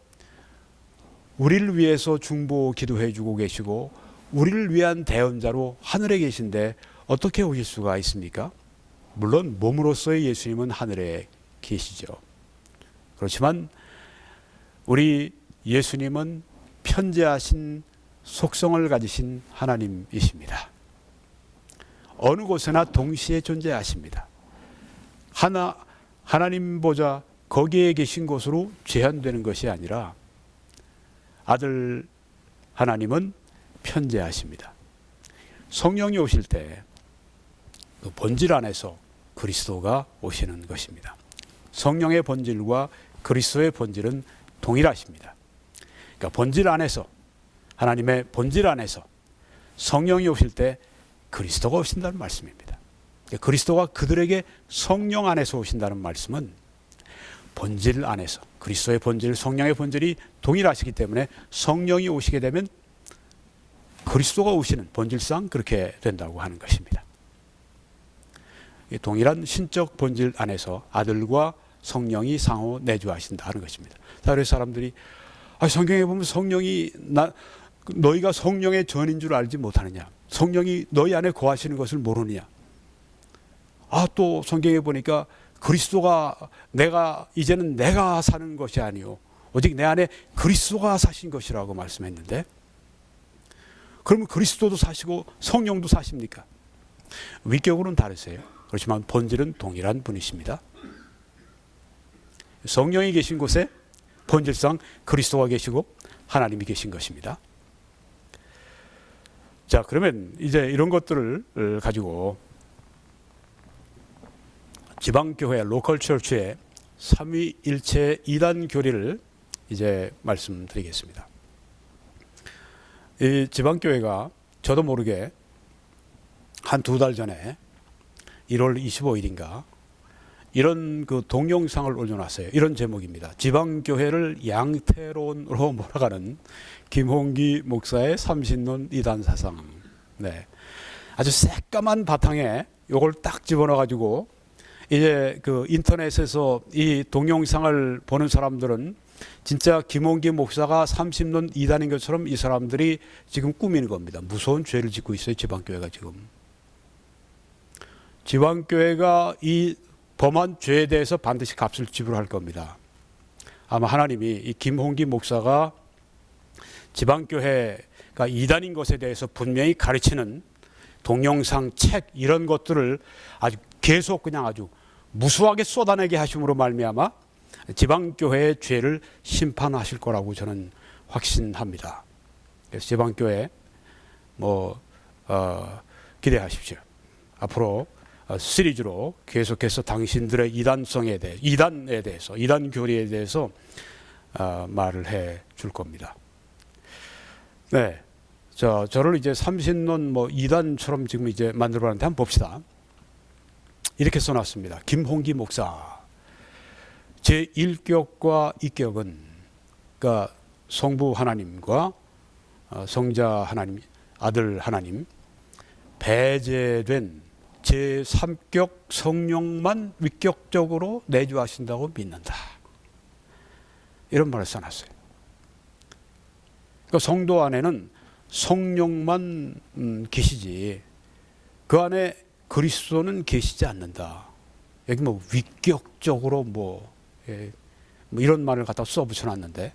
우리를 위해서 중보 기도해 주고 계시고 우리를 위한 대언자로 하늘에 계신데 어떻게 오실 수가 있습니까? 물론 몸으로서의 예수님은 하늘에 계시죠. 그렇지만 우리 예수님은 편재하신 속성을 가지신 하나님이십니다. 어느 곳에나 동시에 존재하십니다. 하나님 보좌 거기에 계신 곳으로 제한되는 것이 아니라 아들 하나님은 편재하십니다. 성령이 오실 때 그 본질 안에서 그리스도가 오시는 것입니다. 성령의 본질과 그리스도의 본질은 동일하십니다. 그러니까 본질 안에서 하나님의 본질 안에서 성령이 오실 때 그리스도가 오신다는 말씀입니다. 그리스도가 그들에게 성령 안에서 오신다는 말씀은 본질 안에서 그리스도의 본질, 성령의 본질이 동일하시기 때문에 성령이 오시게 되면 그리스도가 오시는 본질상 그렇게 된다고 하는 것입니다. 동일한 신적 본질 안에서 아들과 성령이 상호 내주하신다는 것입니다. 그래서 사람들이 성경에 보면 성령이 너희가 성령의 전인 줄 알지 못하느냐, 성령이 너희 안에 거하시는 것을 모르느냐, 또 성경에 보니까 그리스도가 이제는 내가 사는 것이 아니요 오직 내 안에 그리스도가 사신 것이라고 말씀했는데, 그러면 그리스도도 사시고 성령도 사십니까? 위격으로는 다르세요. 그렇지만 본질은 동일한 분이십니다. 성령이 계신 곳에 본질상 그리스도가 계시고 하나님이 계신 것입니다. 자, 그러면 이제 이런 것들을 가지고 지방교회, 로컬 처치의 삼위일체 이단 교리를 이제 말씀드리겠습니다. 이 지방교회가 저도 모르게 한 2달 전에 1월 25일인가 이런 그 동영상을 올려놨어요. 이런 제목입니다. 지방교회를 양태론으로 몰아가는 김홍기 목사의 삼신론 이단 사상. 네, 아주 새까만 바탕에 요걸 딱 집어넣어가지고 이제 그 인터넷에서 이 동영상을 보는 사람들은 진짜 김홍기 목사가 삼신론 이단인 것처럼 이 사람들이 지금 꾸미는 겁니다. 무서운 죄를 짓고 있어요, 지방교회가 지금. 지방교회가 이 범한 죄에 대해서 반드시 값을 지불할 겁니다. 아마 하나님이 이 김홍기 목사가 지방교회가 이단인 것에 대해서 분명히 가르치는 동영상, 책 이런 것들을 아주 계속 그냥 아주 무수하게 쏟아내게 하심으로 말미암아 지방교회의 죄를 심판하실 거라고 저는 확신합니다. 그래서 지방교회 기대하십시오. 앞으로 시리즈로 계속해서 당신들의 이단성에 대해, 이단에 대해서, 이단 교리에 대해서 말을 해 줄 겁니다. 네, 저를 이제 삼신론 이단처럼 지금 이제 만들어봤는데 한번 봅시다. 이렇게 써놨습니다. 김홍기 목사 제1격과 2격은 그러니까 성부 하나님과 성자 하나님, 아들 하나님 배제된 제3격 성령만 위격적으로 내주하신다고 믿는다. 이런 말을 써놨어요. 그러니까 성도 안에는 성령만 계시지 그 안에 그리스도는 계시지 않는다. 여기 위격적으로 이런 말을 갖다 써붙여놨는데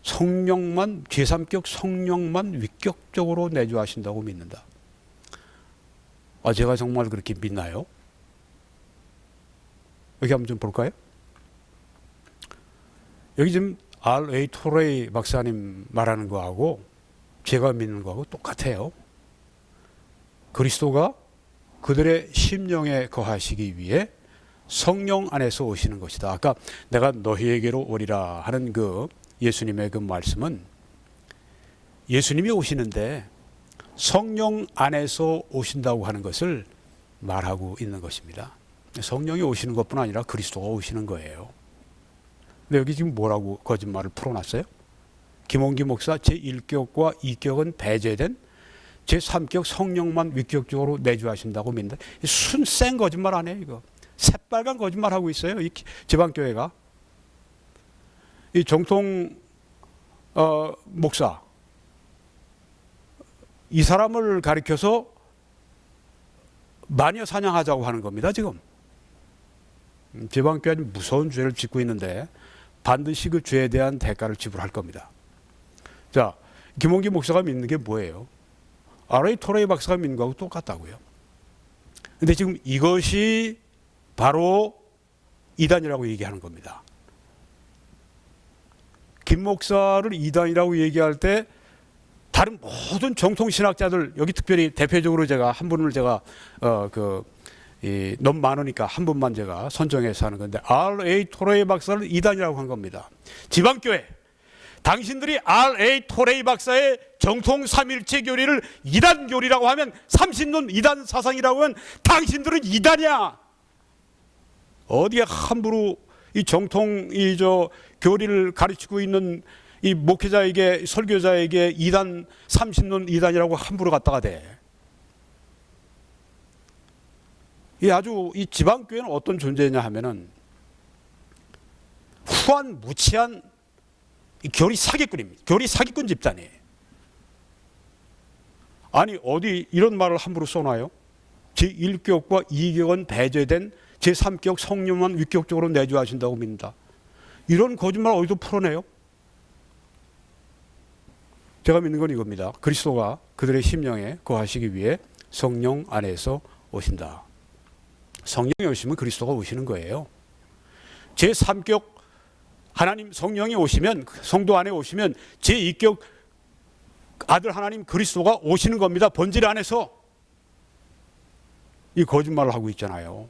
성령만, 제3격 성령만 위격적으로 내주하신다고 믿는다. 제가 정말 그렇게 믿나요? 여기 한번 좀 볼까요? 여기 지금 R.A. 토레이 박사님 말하는 거하고 제가 믿는 거하고 똑같아요. 그리스도가 그들의 심령에 거하시기 위해 성령 안에서 오시는 것이다. 아까 내가 너희에게로 오리라 하는 그 예수님의 그 말씀은 예수님이 오시는데 성령 안에서 오신다고 하는 것을 말하고 있는 것입니다. 성령이 오시는 것뿐 아니라 그리스도가 오시는 거예요. 근데 여기 지금 뭐라고 거짓말을 풀어놨어요? 김홍기 목사 제1격과 2격은 배제된 제3격 성령만 위격적으로 내주하신다고 믿는다. 순생 거짓말 안 해요, 이거. 새빨간 거짓말 하고 있어요, 이 지방교회가. 이 정통 목사, 이 사람을 가리켜서 마녀 사냥하자고 하는 겁니다, 지금. 지방교회는 무서운 죄를 짓고 있는데 반드시 그 죄에 대한 대가를 지불할 겁니다. 자, 김홍기 목사가 믿는 게 뭐예요? R.A. 토레이 박사가 믿는 거하고 똑같다고요. 근데 지금 이것이 바로 이단이라고 얘기하는 겁니다. 김 목사를 이단이라고 얘기할 때 다른 모든 정통 신학자들, 여기 특별히 대표적으로 제가 한 분을 제가 너무 많으니까 한 분만 제가 선정해서 하는 건데 R.A. 토레이 박사를 이단이라고 한 겁니다. 지방교회 당신들이 R.A. 토레이 박사의 정통 삼일체 교리를 이단 교리라고 하면, 삼신론 이단 사상이라고 하면 당신들은 이단이야. 어디에 함부로 이 정통 교리를 가르치고 있는 이 목회자에게, 설교자에게 이단, 삼신론 이단이라고 함부로 갖다가 대. 이 지방교회는 어떤 존재냐 하면은 후한 무치한 교리 사기꾼입니다. 교리 사기꾼 집단이에요. 아니 어디 이런 말을 함부로 써놔요? 제1교육과 2교육은 배제된 제3교육 성령만 위격적으로 내주하신다고 믿는다. 이런 거짓말 어디서 풀어내요? 제가 믿는 건 이겁니다. 그리스도가 그들의 심령에 거하시기 위해 성령 안에서 오신다. 성령이 오시면 그리스도가 오시는 거예요. 제3격 하나님 성령이 오시면, 성도 안에 오시면 제2격 아들 하나님 그리스도가 오시는 겁니다. 본질 안에서. 이 거짓말을 하고 있잖아요.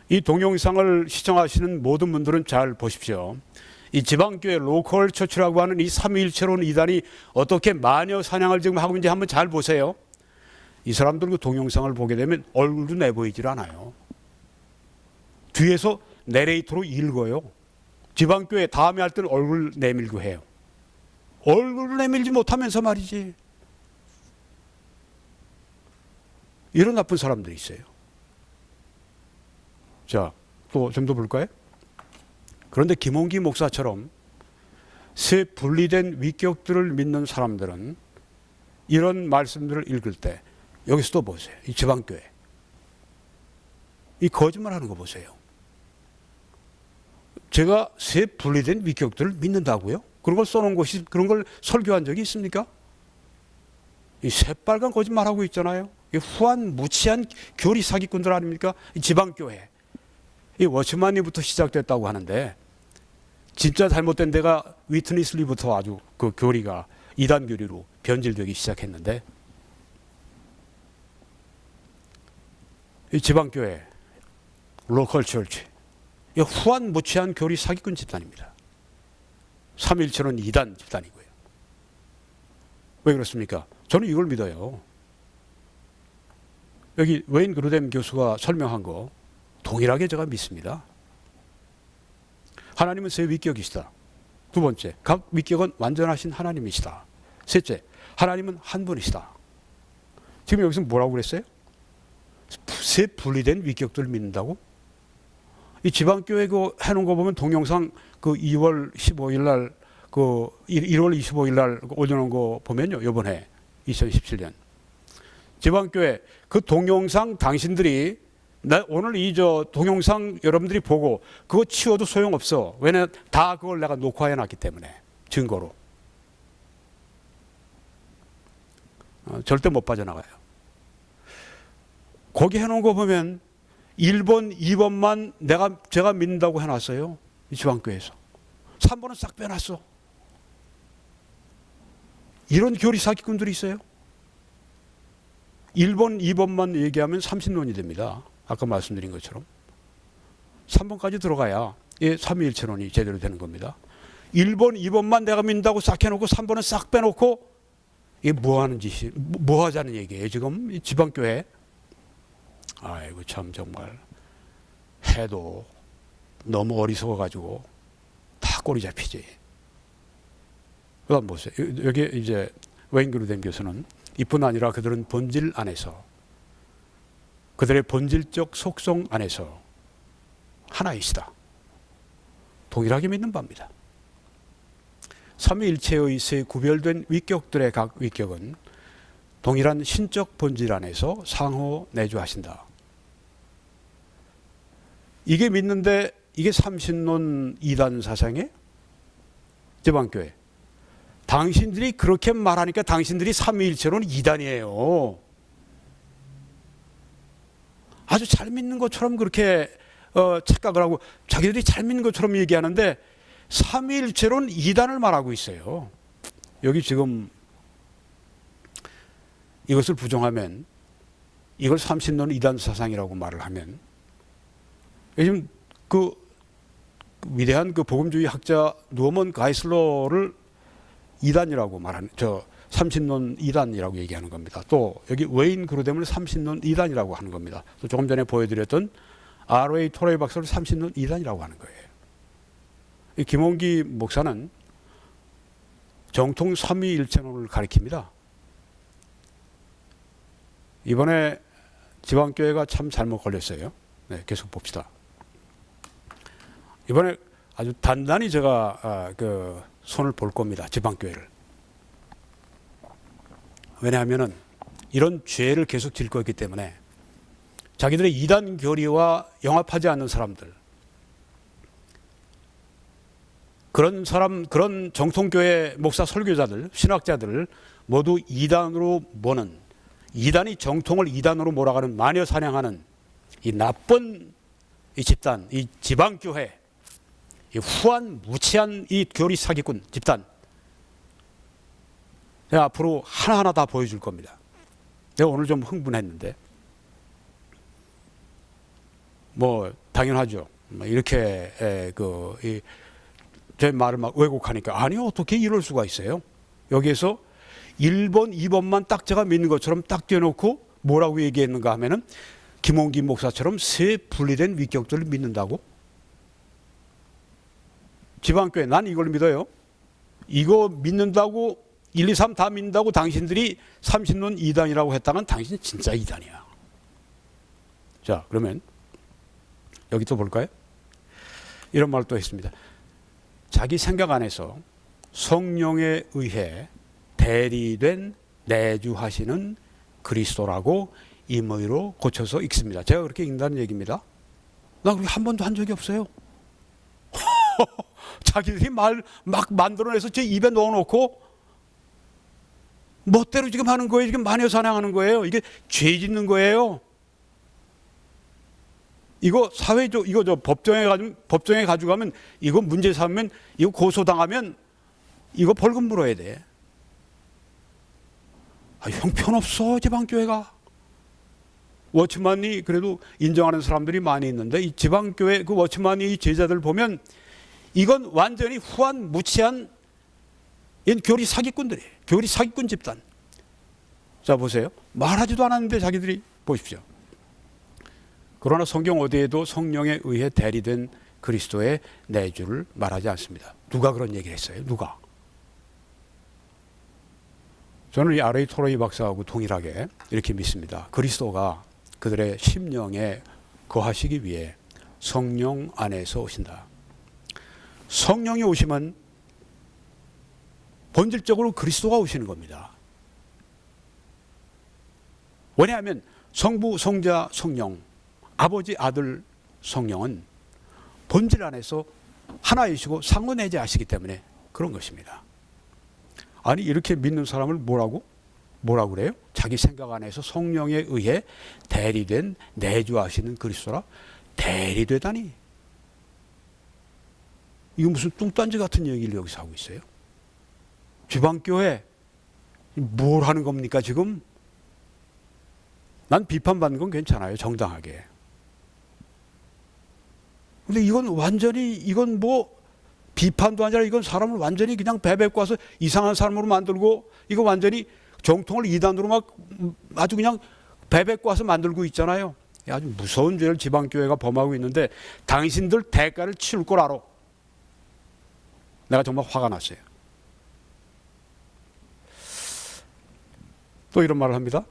이 동영상을 시청하시는 모든 분들은 잘 보십시오. 이 지방교회 로컬 처치라고 하는 이 삼위일체론 이단이 어떻게 마녀 사냥을 지금 하고 있는지 한번 잘 보세요. 이 사람들 그 동영상을 보게 되면 얼굴도 내보이질 않아요. 뒤에서 내레이터로 읽어요. 지방교회 다음에 할 때는 얼굴 내밀고 해요. 얼굴을 내밀지 못하면서 말이지. 이런 나쁜 사람들이 있어요. 자, 또 좀 더 볼까요? 그런데 김홍기 목사처럼 새 분리된 위격들을 믿는 사람들은 이런 말씀들을 읽을 때 여기서도 보세요. 이 지방교회. 이 거짓말 하는 거 보세요. 제가 새 분리된 위격들을 믿는다고요? 그런 걸 써놓은 것이, 그런 걸 설교한 적이 있습니까? 이 새빨간 거짓말 하고 있잖아요. 이 후한 무치한 교리 사기꾼들 아닙니까? 이 지방교회. 이 워치만리부터 시작됐다고 하는데, 진짜 잘못된 데가 위트니슬리부터 아주 그 교리가 이단 교리로 변질되기 시작했는데, 이 지방교회, 로컬 처치, 이 후한 무치한 교리 사기꾼 집단입니다. 삼일체론 이단 집단이고요. 왜 그렇습니까? 저는 이걸 믿어요. 여기 웨인 그루뎀 교수가 설명한 거 동일하게 제가 믿습니다. 하나님은 세 위격이시다. 두 번째, 각 위격은 완전하신 하나님이시다. 셋째, 하나님은 한 분이시다. 지금 여기서 뭐라고 그랬어요? 세 분리된 위격들을 믿는다고? 이 지방교회 그 해놓은 거 보면 동영상 그 2월 15일 날, 그 1월 25일 날 올려놓은 거 보면요. 이번에 2017년. 지방교회 그 동영상 당신들이 오늘 동영상 여러분들이 보고 그거 치워도 소용없어. 왜냐면 다 그걸 내가 녹화해 놨기 때문에. 증거로. 절대 못 빠져나가요. 거기 해놓은 거 보면 1번, 2번만 제가 믿는다고 해놨어요. 이 지방교회에서. 3번은 싹 빼놨어. 이런 교리 사기꾼들이 있어요. 1번, 2번만 얘기하면 삼신론이 됩니다. 아까 말씀드린 것처럼. 3번까지 들어가야 삼위일체론이 제대로 되는 겁니다. 1번, 2번만 내가 믿는다고 싹 해놓고 3번은 싹 빼놓고 이게 뭐 하는 짓이, 뭐 하자는 얘기예요. 지금 이 지방교회. 아이고 참 정말 해도 너무 어리석어가지고 다 꼬리 잡히지. 그다음 보세요. 여기 이제 웨인 그루뎀 교수는 이뿐 아니라 그들은 본질 안에서, 그들의 본질적 속성 안에서 하나이시다. 동일하게 믿는 바입니다. 삼위일체의 세 구별된 위격들의 각 위격은 동일한 신적 본질 안에서 상호 내주하신다. 이게 믿는데 이게 삼신론 이단 사상의 지방교회. 당신들이 그렇게 말하니까 당신들이 삼위일체론 이단이에요. 아주 잘 믿는 것처럼 그렇게 착각을 하고 자기들이 잘 믿는 것처럼 얘기하는데 삼위일체론 이단을 말하고 있어요. 여기 지금 이것을 부정하면, 이걸 삼신론 이단 사상이라고 말을 하면, 요즘 그 위대한 그 복음주의 학자 누어먼 가이슬러를 이단이라고 말하는, 삼신론 이단이라고 얘기하는 겁니다. 또 여기 웨인 그루뎀을 삼신론 이단이라고 하는 겁니다. 또 조금 전에 보여드렸던 R.A. 토레이 박사를 삼신론 이단이라고 하는 거예요. 이 김홍기 목사는 정통 삼위일체론을 가리킵니다. 이번에 지방교회가 참 잘못 걸렸어요. 네, 계속 봅시다. 이번에 아주 단단히 제가 그 손을 볼 겁니다. 지방교회를. 왜냐하면은 이런 죄를 계속 질 거기 때문에 자기들의 이단 교리와 영합하지 않는 사람들, 그런 정통교회 목사 설교자들, 신학자들을 모두 이단으로 모는, 이단이 정통을 이단으로 몰아가는, 마녀 사냥하는 이 나쁜 이 집단, 이 지방교회, 이 후한 무치한 이 교리 사기꾼 집단, 내가 앞으로 하나하나 다 보여줄 겁니다. 내가 오늘 좀 흥분했는데, 뭐 당연하죠. 이렇게 제 말을 막 왜곡하니까, 아니요, 어떻게 이럴 수가 있어요? 여기에서 1번, 2번만 딱 제가 믿는 것처럼 딱 떼어놓고 뭐라고 얘기했는가 하면은 김홍기 목사처럼 세 분리된 위격들을 믿는다고? 지방교회, 난 이걸 믿어요. 이거 믿는다고 1, 2, 3 다 믿는다고 당신들이 삼신론 이단이라고 했다면 당신 진짜 이단이야. 자, 그러면 여기 또 볼까요? 이런 말을 또 했습니다. 자기 생각 안에서 성령에 의해 대리된 내주하시는 그리스도라고 임의로 고쳐서 읽습니다. 제가 그렇게 읽는다는 얘기입니다. 나 그렇게 한 번도 한 적이 없어요. 자기들이 말 막 만들어내서 제 입에 넣어놓고 멋대로 지금 하는 거예요. 지금 마녀 사냥하는 거예요. 이게 죄 짓는 거예요. 이거 사회적, 이거 법정에 가져가면, 이거 문제 삼으면, 이거 고소당하면, 이거 벌금 물어야 돼. 형편없어, 지방교회가. 워치만이 그래도 인정하는 사람들이 많이 있는데, 이 지방교회 그 워치만이 이 제자들 보면, 이건 완전히 후한, 무치한, 교리 사기꾼들이에요. 교리 사기꾼 집단. 자, 보세요. 말하지도 않았는데 자기들이, 보십시오. 그러나 성경 어디에도 성령에 의해 대리된 그리스도의 내주를 말하지 않습니다. 누가 그런 얘기를 했어요? 누가? 저는 이 R.A. 토레이 박사하고 동일하게 이렇게 믿습니다. 그리스도가 그들의 심령에 거하시기 위해 성령 안에서 오신다. 성령이 오시면 본질적으로 그리스도가 오시는 겁니다. 왜냐하면 성부, 성자, 성령, 아버지, 아들, 성령은 본질 안에서 하나이시고 상호내재하시기 때문에 그런 것입니다. 아니, 이렇게 믿는 사람을 뭐라고 그래요? 자기 생각 안에서 성령에 의해 대리된 내주하시는 그리스도라. 대리되다니. 이거 무슨 뚱딴지 같은 얘기를 여기서 하고 있어요? 지방교회 뭘 하는 겁니까 지금? 난 비판받는 건 괜찮아요, 정당하게. 근데 이건 완전히, 이건 뭐 비판도 아니라 이건 사람을 완전히 그냥 베베고 와서 이상한 사람으로 만들고, 이거 완전히 정통을 이단으로 막 아주 그냥 베베고 와서 만들고 있잖아요. 아주 무서운 죄를 지방교회가 범하고 있는데 당신들 대가를 치를 걸 알아. 내가 정말 화가 났어요. 또 이런 말을 합니다.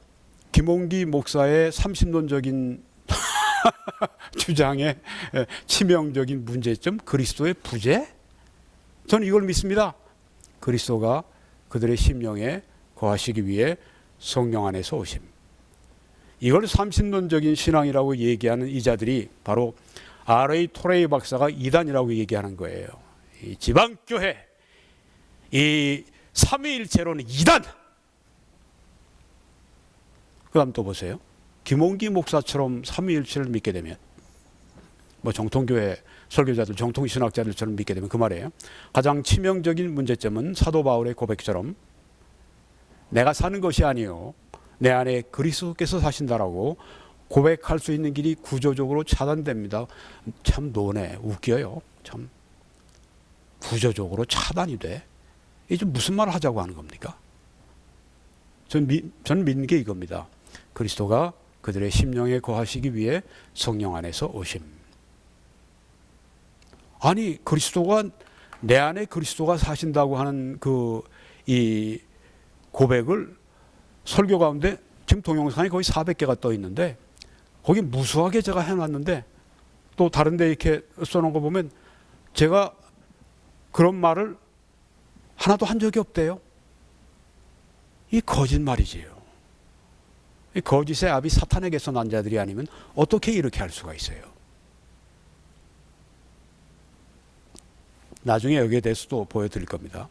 김홍기 목사의 삼신론적인 주장의 치명적인 문제점, 그리스도의 부재? 저는 이걸 믿습니다. 그리스도가 그들의 심령에 거하시기 위해 성령 안에서 오심. 이걸 삼신론적인 신앙이라고 얘기하는 이자들이 바로 R.A. 토레이 박사가 이단이라고 얘기하는 거예요. 이 지방교회, 이 삼위일체론은 이단! 그 다음 또 보세요. 김홍기 목사처럼 삼위일체를 믿게 되면, 뭐 정통교회 설교자들, 정통신학자들처럼 믿게 되면 그 말이에요. 가장 치명적인 문제점은 사도 바울의 고백처럼 내가 사는 것이 아니요 내 안에 그리스도께서 사신다라고 고백할 수 있는 길이 구조적으로 차단됩니다. 참 노네, 웃겨요. 참 구조적으로 차단이 돼. 이게 무슨 말을 하자고 하는 겁니까? 저는 믿는 게 이겁니다. 그리스도가 그들의 심령에 거하시기 위해 성령 안에서 오심. 아니, 그리스도가 내 안에 그리스도가 사신다고 하는 이 고백을 설교 가운데 지금 동영상이 거의 400개가 떠 있는데 거기 무수하게 제가 해놨는데 또 다른 데 이렇게 써놓은 거 보면 제가 그런 말을 하나도 한 적이 없대요. 이 거짓말이지요. 이 거짓의 아비 사탄에게서 난 자들이 아니면 어떻게 이렇게 할 수가 있어요? 나중에 여기에 대해서도 보여드릴 겁니다.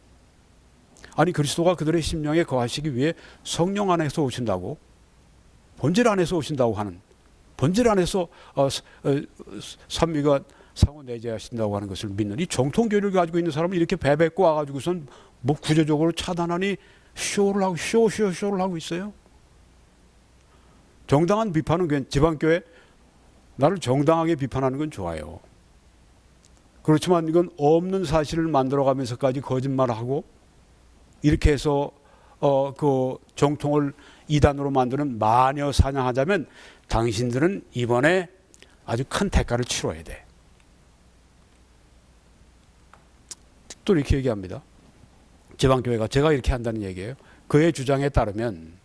아니, 그리스도가 그들의 심령에 거하시기 위해 성령 안에서 오신다고, 본질 안에서 오신다고 하는, 본질 안에서 삼위가 상호 내재하신다고 하는 것을 믿는 이 정통교리를 가지고 있는 사람은 이렇게 배뱉고 와가지고선 뭐 구조적으로 차단하니 쇼를 하고 있어요. 정당한 비판은 지방교회 나를 정당하게 비판하는 건 좋아요. 그렇지만 이건 없는 사실을 만들어가면서까지 거짓말하고 이렇게 해서 그 정통을 이단으로 만드는 마녀 사냥하자면 당신들은 이번에 아주 큰 대가를 치러야 돼. 또 이렇게 얘기합니다. 지방교회가 제가 이렇게 한다는 얘기예요. 그의 주장에 따르면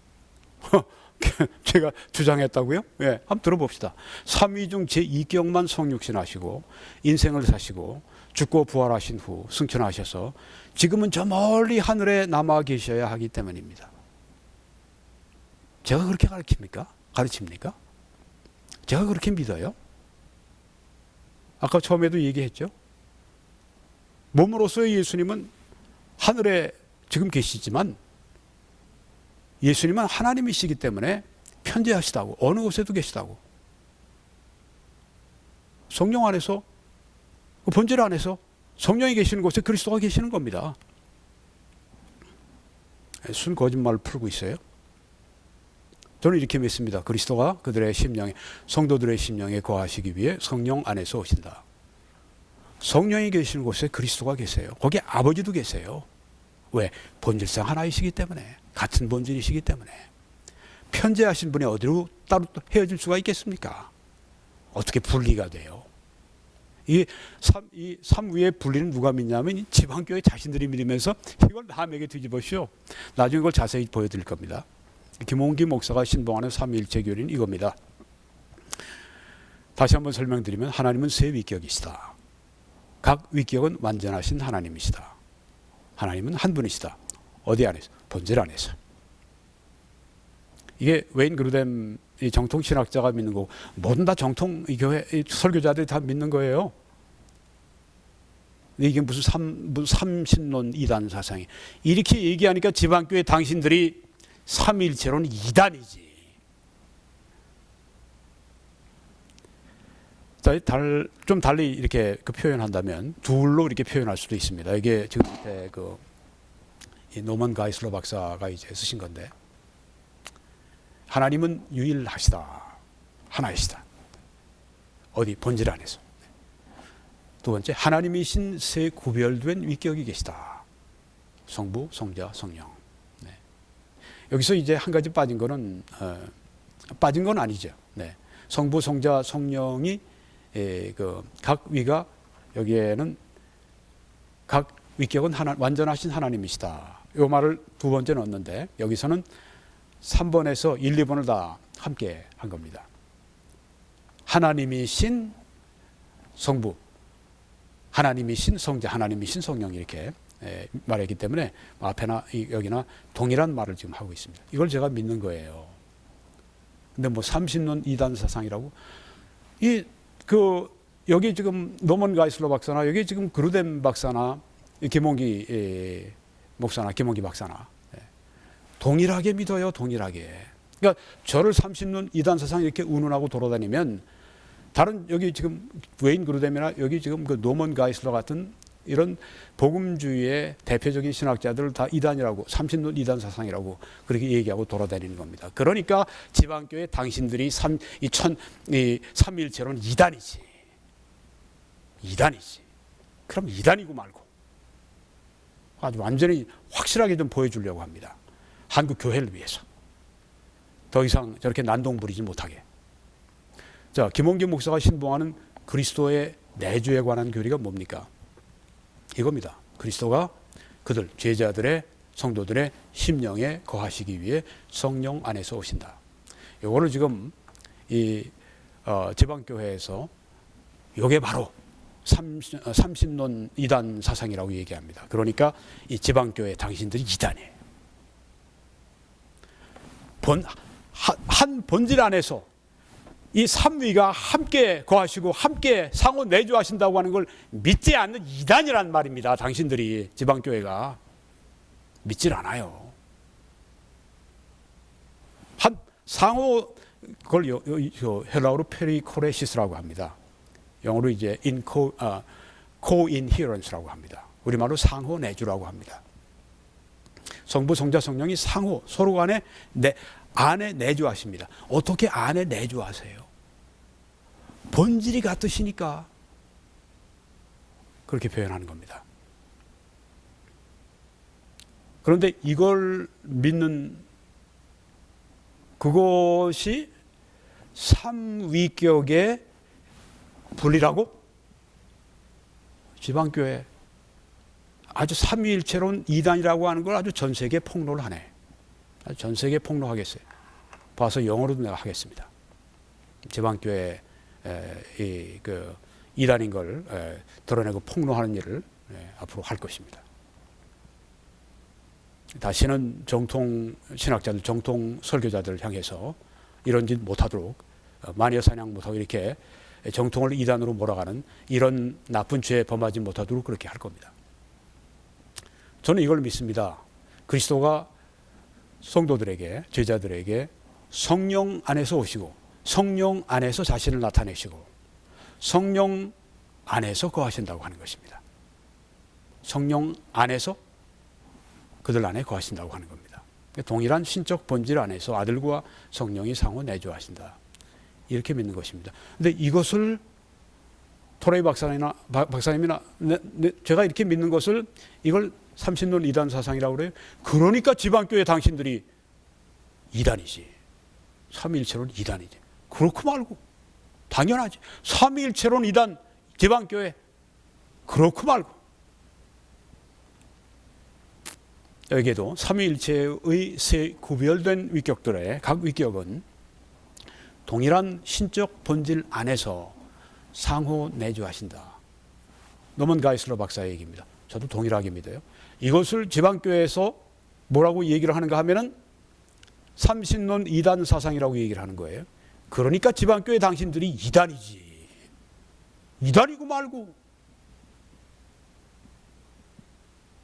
제가 주장했다고요? 예, 한번 들어봅시다. 삼위 중 제2경만 성육신하시고 인생을 사시고 죽고 부활하신 후 승천하셔서 지금은 저 멀리 하늘에 남아 계셔야 하기 때문입니다. 제가 그렇게 가르칩니까? 제가 그렇게 믿어요? 아까 처음에도 얘기했죠. 몸으로서의 예수님은 하늘에 지금 계시지만 예수님은 하나님이시기 때문에 편재하시다고, 어느 곳에도 계시다고. 성령 안에서, 그 본질 안에서 성령이 계시는 곳에 그리스도가 계시는 겁니다. 순 거짓말을 풀고 있어요. 저는 이렇게 믿습니다. 그리스도가 그들의 심령에, 성도들의 심령에 거하시기 위해 성령 안에서 오신다. 성령이 계시는 곳에 그리스도가 계세요. 거기에 아버지도 계세요. 왜? 본질상 하나이시기 때문에, 같은 본질이시기 때문에. 편재하신 분이 어디로 따로 헤어질 수가 있겠습니까? 어떻게 분리가 돼요? 이 삼위의 분리는 누가 믿냐면 이 지방교회 자신들이 믿으면서 이걸 남에게 뒤집어씌워. 나중에 그걸 자세히 보여드릴 겁니다. 김홍기 목사가 신봉하는 삼위일체 교리는 이겁니다. 다시 한번 설명드리면 하나님은 세 위격이시다. 각 위격은 완전하신 하나님이시다. 하나님은 한 분이시다. 어디 안에서? 본질 안에서. 이게 웨인 그루뎀 이 정통 신학자가 믿는 거고 모든 다 정통 이 교회 이 설교자들이 다 믿는 거예요. 이게 무슨 삼신론 이단 사상이 이렇게 얘기하니까 지방교회 당신들이 삼위일체로는 이단이지. 좀 달리 이렇게 표현한다면 둘로 이렇게 표현할 수도 있습니다. 이게 지금 밑에 이 노먼 가이슬러 박사가 이제 쓰신 건데, 하나님은 유일하시다, 하나이시다. 어디? 본질 안에서. 두 번째, 하나님이신 세 구별된 위격이 계시다. 성부, 성자, 성령. 네. 여기서 이제 한 가지 빠진 건 아니죠. 네. 성부, 성자, 성령이 각 위가 여기에는 각 위격은 완전하신 하나님이시다. 이 말을 두 번째 넣었는데 여기서는 3번에서 1, 2번을 다 함께 한 겁니다. 하나님이신 성부, 하나님이신 성자, 하나님이신 성령 이렇게 말했기 때문에 앞에나 여기나 동일한 말을 지금 하고 있습니다. 이걸 제가 믿는 거예요. 근데 뭐 삼신론 이단 사상이라고 여기 지금 노먼 가이슬러 박사나 여기 지금 그루뎀 박사나 김홍기 목사나 김홍기 박사나 동일하게 믿어요. 동일하게. 그러니까 저를 삼신론 이단 사상 이렇게 운운하고 돌아다니면 다른 여기 지금 웨인 그루뎀이나 여기 지금 그 노먼 가이슬러 같은 이런 복음주의의 대표적인 신학자들을 다 이단이라고, 삼신론 이단 사상이라고 그렇게 얘기하고 돌아다니는 겁니다. 그러니까 지방교회 당신들이 삼위일체로는 이단이지. 그럼 이단이고 말고. 아주 완전히 확실하게 좀 보여주려고 합니다. 한국 교회를 위해서. 더 이상 저렇게 난동 부리지 못하게. 자, 김홍기 목사가 신봉하는 그리스도의 내주에 관한 교리가 뭡니까? 이겁니다. 그리스도가 그들 제자들의 성도들의 심령에 거하시기 위해 성령 안에서 오신다. 요거를 지금 이 지방교회에서 요게 바로 삼신론 이단 사상이라고 얘기합니다. 그러니까 이 지방교회 당신들이 이단이에요. 한 본질 안에서 이 삼위가 함께 거하시고 함께 상호 내주하신다고 하는 걸 믿지 않는 이단이란 말입니다. 당신들이 지방교회가 믿질 않아요. 한 상호 그걸 헬라어로 페리코레시스라고 합니다. 영어로 이제 co-inherence라고 합니다. 우리말로 상호 내주라고 합니다. 성부, 성자, 성령이 상호 서로 간에 안에 내주하십니다. 어떻게 안에 내주하세요? 본질이 같으시니까 그렇게 표현하는 겁니다. 그런데 이걸 믿는 그것이 삼위격의 분리라고? 지방교회 아주 삼위일체론 이단이라고 하는 걸 아주 전 세계에 폭로를 하네. 전 세계에 폭로하겠어요. 봐서 영어로도 내가 하겠습니다. 지방교회 그 이단인 걸 드러내고 폭로하는 일을 앞으로 할 것입니다. 다시는 정통 신학자들, 정통 설교자들을 향해서 이런 짓 못하도록 마녀 사냥 못하고 이렇게 정통을 이단으로 몰아가는 이런 나쁜 죄에 범하지 못하도록 그렇게 할 겁니다. 저는 이걸 믿습니다. 그리스도가 성도들에게, 제자들에게 성령 안에서 오시고 성령 안에서 자신을 나타내시고 성령 안에서 거하신다고 하는 것입니다. 성령 안에서 그들 안에 거하신다고 하는 겁니다. 동일한 신적 본질 안에서 아들과 성령이 상호 내주하신다. 이렇게 믿는 것입니다. 근데 이것을 토레이 박사님이나 제가 이렇게 믿는 것을 이걸 삼신론 이단 사상이라고 그래요. 그러니까 지방교회 당신들이 이단이지. 삼위일체론 이단이지. 그렇고 말고 당연하지. 삼위일체론 이단 지방교회 그렇고 말고. 여기에도 삼위일체의 세 구별된 위격들의 각 위격은 동일한 신적 본질 안에서 상호 내주하신다. 노먼 가이슬러 박사의 얘기입니다. 저도 동일하게 믿어요. 이것을 지방교회에서 뭐라고 얘기를 하는가 하면은 삼신론 이단 사상이라고 얘기를 하는 거예요. 그러니까 지방교회 당신들이 이단이지. 이단이고 말고.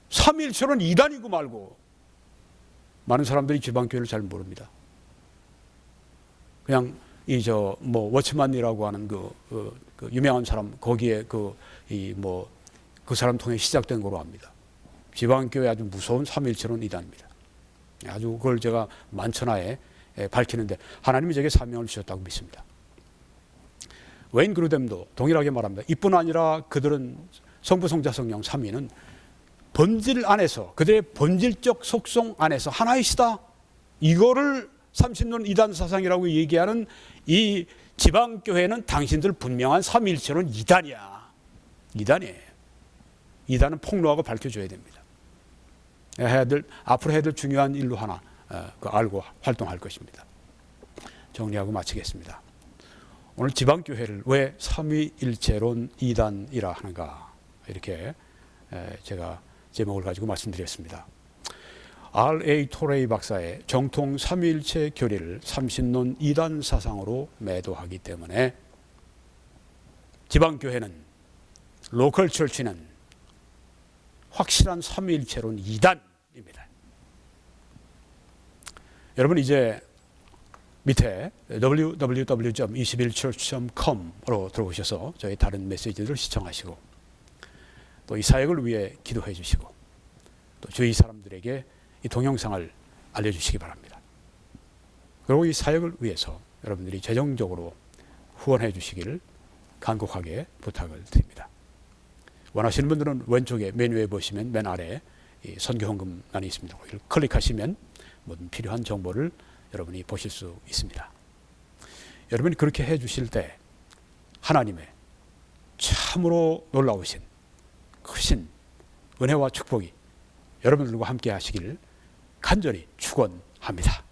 삼위일체론 이단이고 말고. 많은 사람들이 지방교회를 잘 모릅니다. 그냥 워치만이라고 하는 그 유명한 사람 거기에 그 사람 통해 시작된 거로 압니다. 지방교회 아주 무서운 삼위일체론 이단입니다. 아주 그걸 제가 만천하에 밝히는데 하나님이 제게 사명을 주셨다고 믿습니다. 웨인 그루뎀도 동일하게 말합니다. 이뿐 아니라 그들은 성부, 성자, 성령 삼위는 본질 안에서 그들의 본질적 속성 안에서 하나이시다. 이거를 삼신론 이단 사상이라고 얘기하는 이 지방교회는 당신들 분명한 삼위일체론 이단이야. 이단이에요. 이단은 폭로하고 밝혀줘야 됩니다. 앞으로 해야 될 중요한 일로 하나 알고 활동할 것입니다. 정리하고 마치겠습니다. 오늘 지방교회를 왜 삼위일체론 이단이라 하는가 이렇게 제가 제목을 가지고 말씀드렸습니다. R.A. 토레이 박사의 정통 삼위일체 교리를 삼신론 이단 사상으로 매도하기 때문에 지방교회는 로컬 철치는 확실한 삼위일체론 이단입니다. 여러분 이제 밑에 www.21church.com으로 들어오셔서 저희 다른 메시지들을 시청하시고 또 이 사역을 위해 기도해 주시고 또 주위 사람들에게 이 동영상을 알려주시기 바랍니다. 그리고 이 사역을 위해서 여러분들이 재정적으로 후원해 주시기를 간곡하게 부탁을 드립니다. 원하시는 분들은 왼쪽에 메뉴에 보시면 맨 아래 이 선교헌금란이 있습니다. 이걸 클릭하시면 모든 필요한 정보를 여러분이 보실 수 있습니다. 여러분이 그렇게 해주실 때 하나님의 참으로 놀라우신 크신 은혜와 축복이 여러분들과 함께 하시기를 간절히 축원합니다.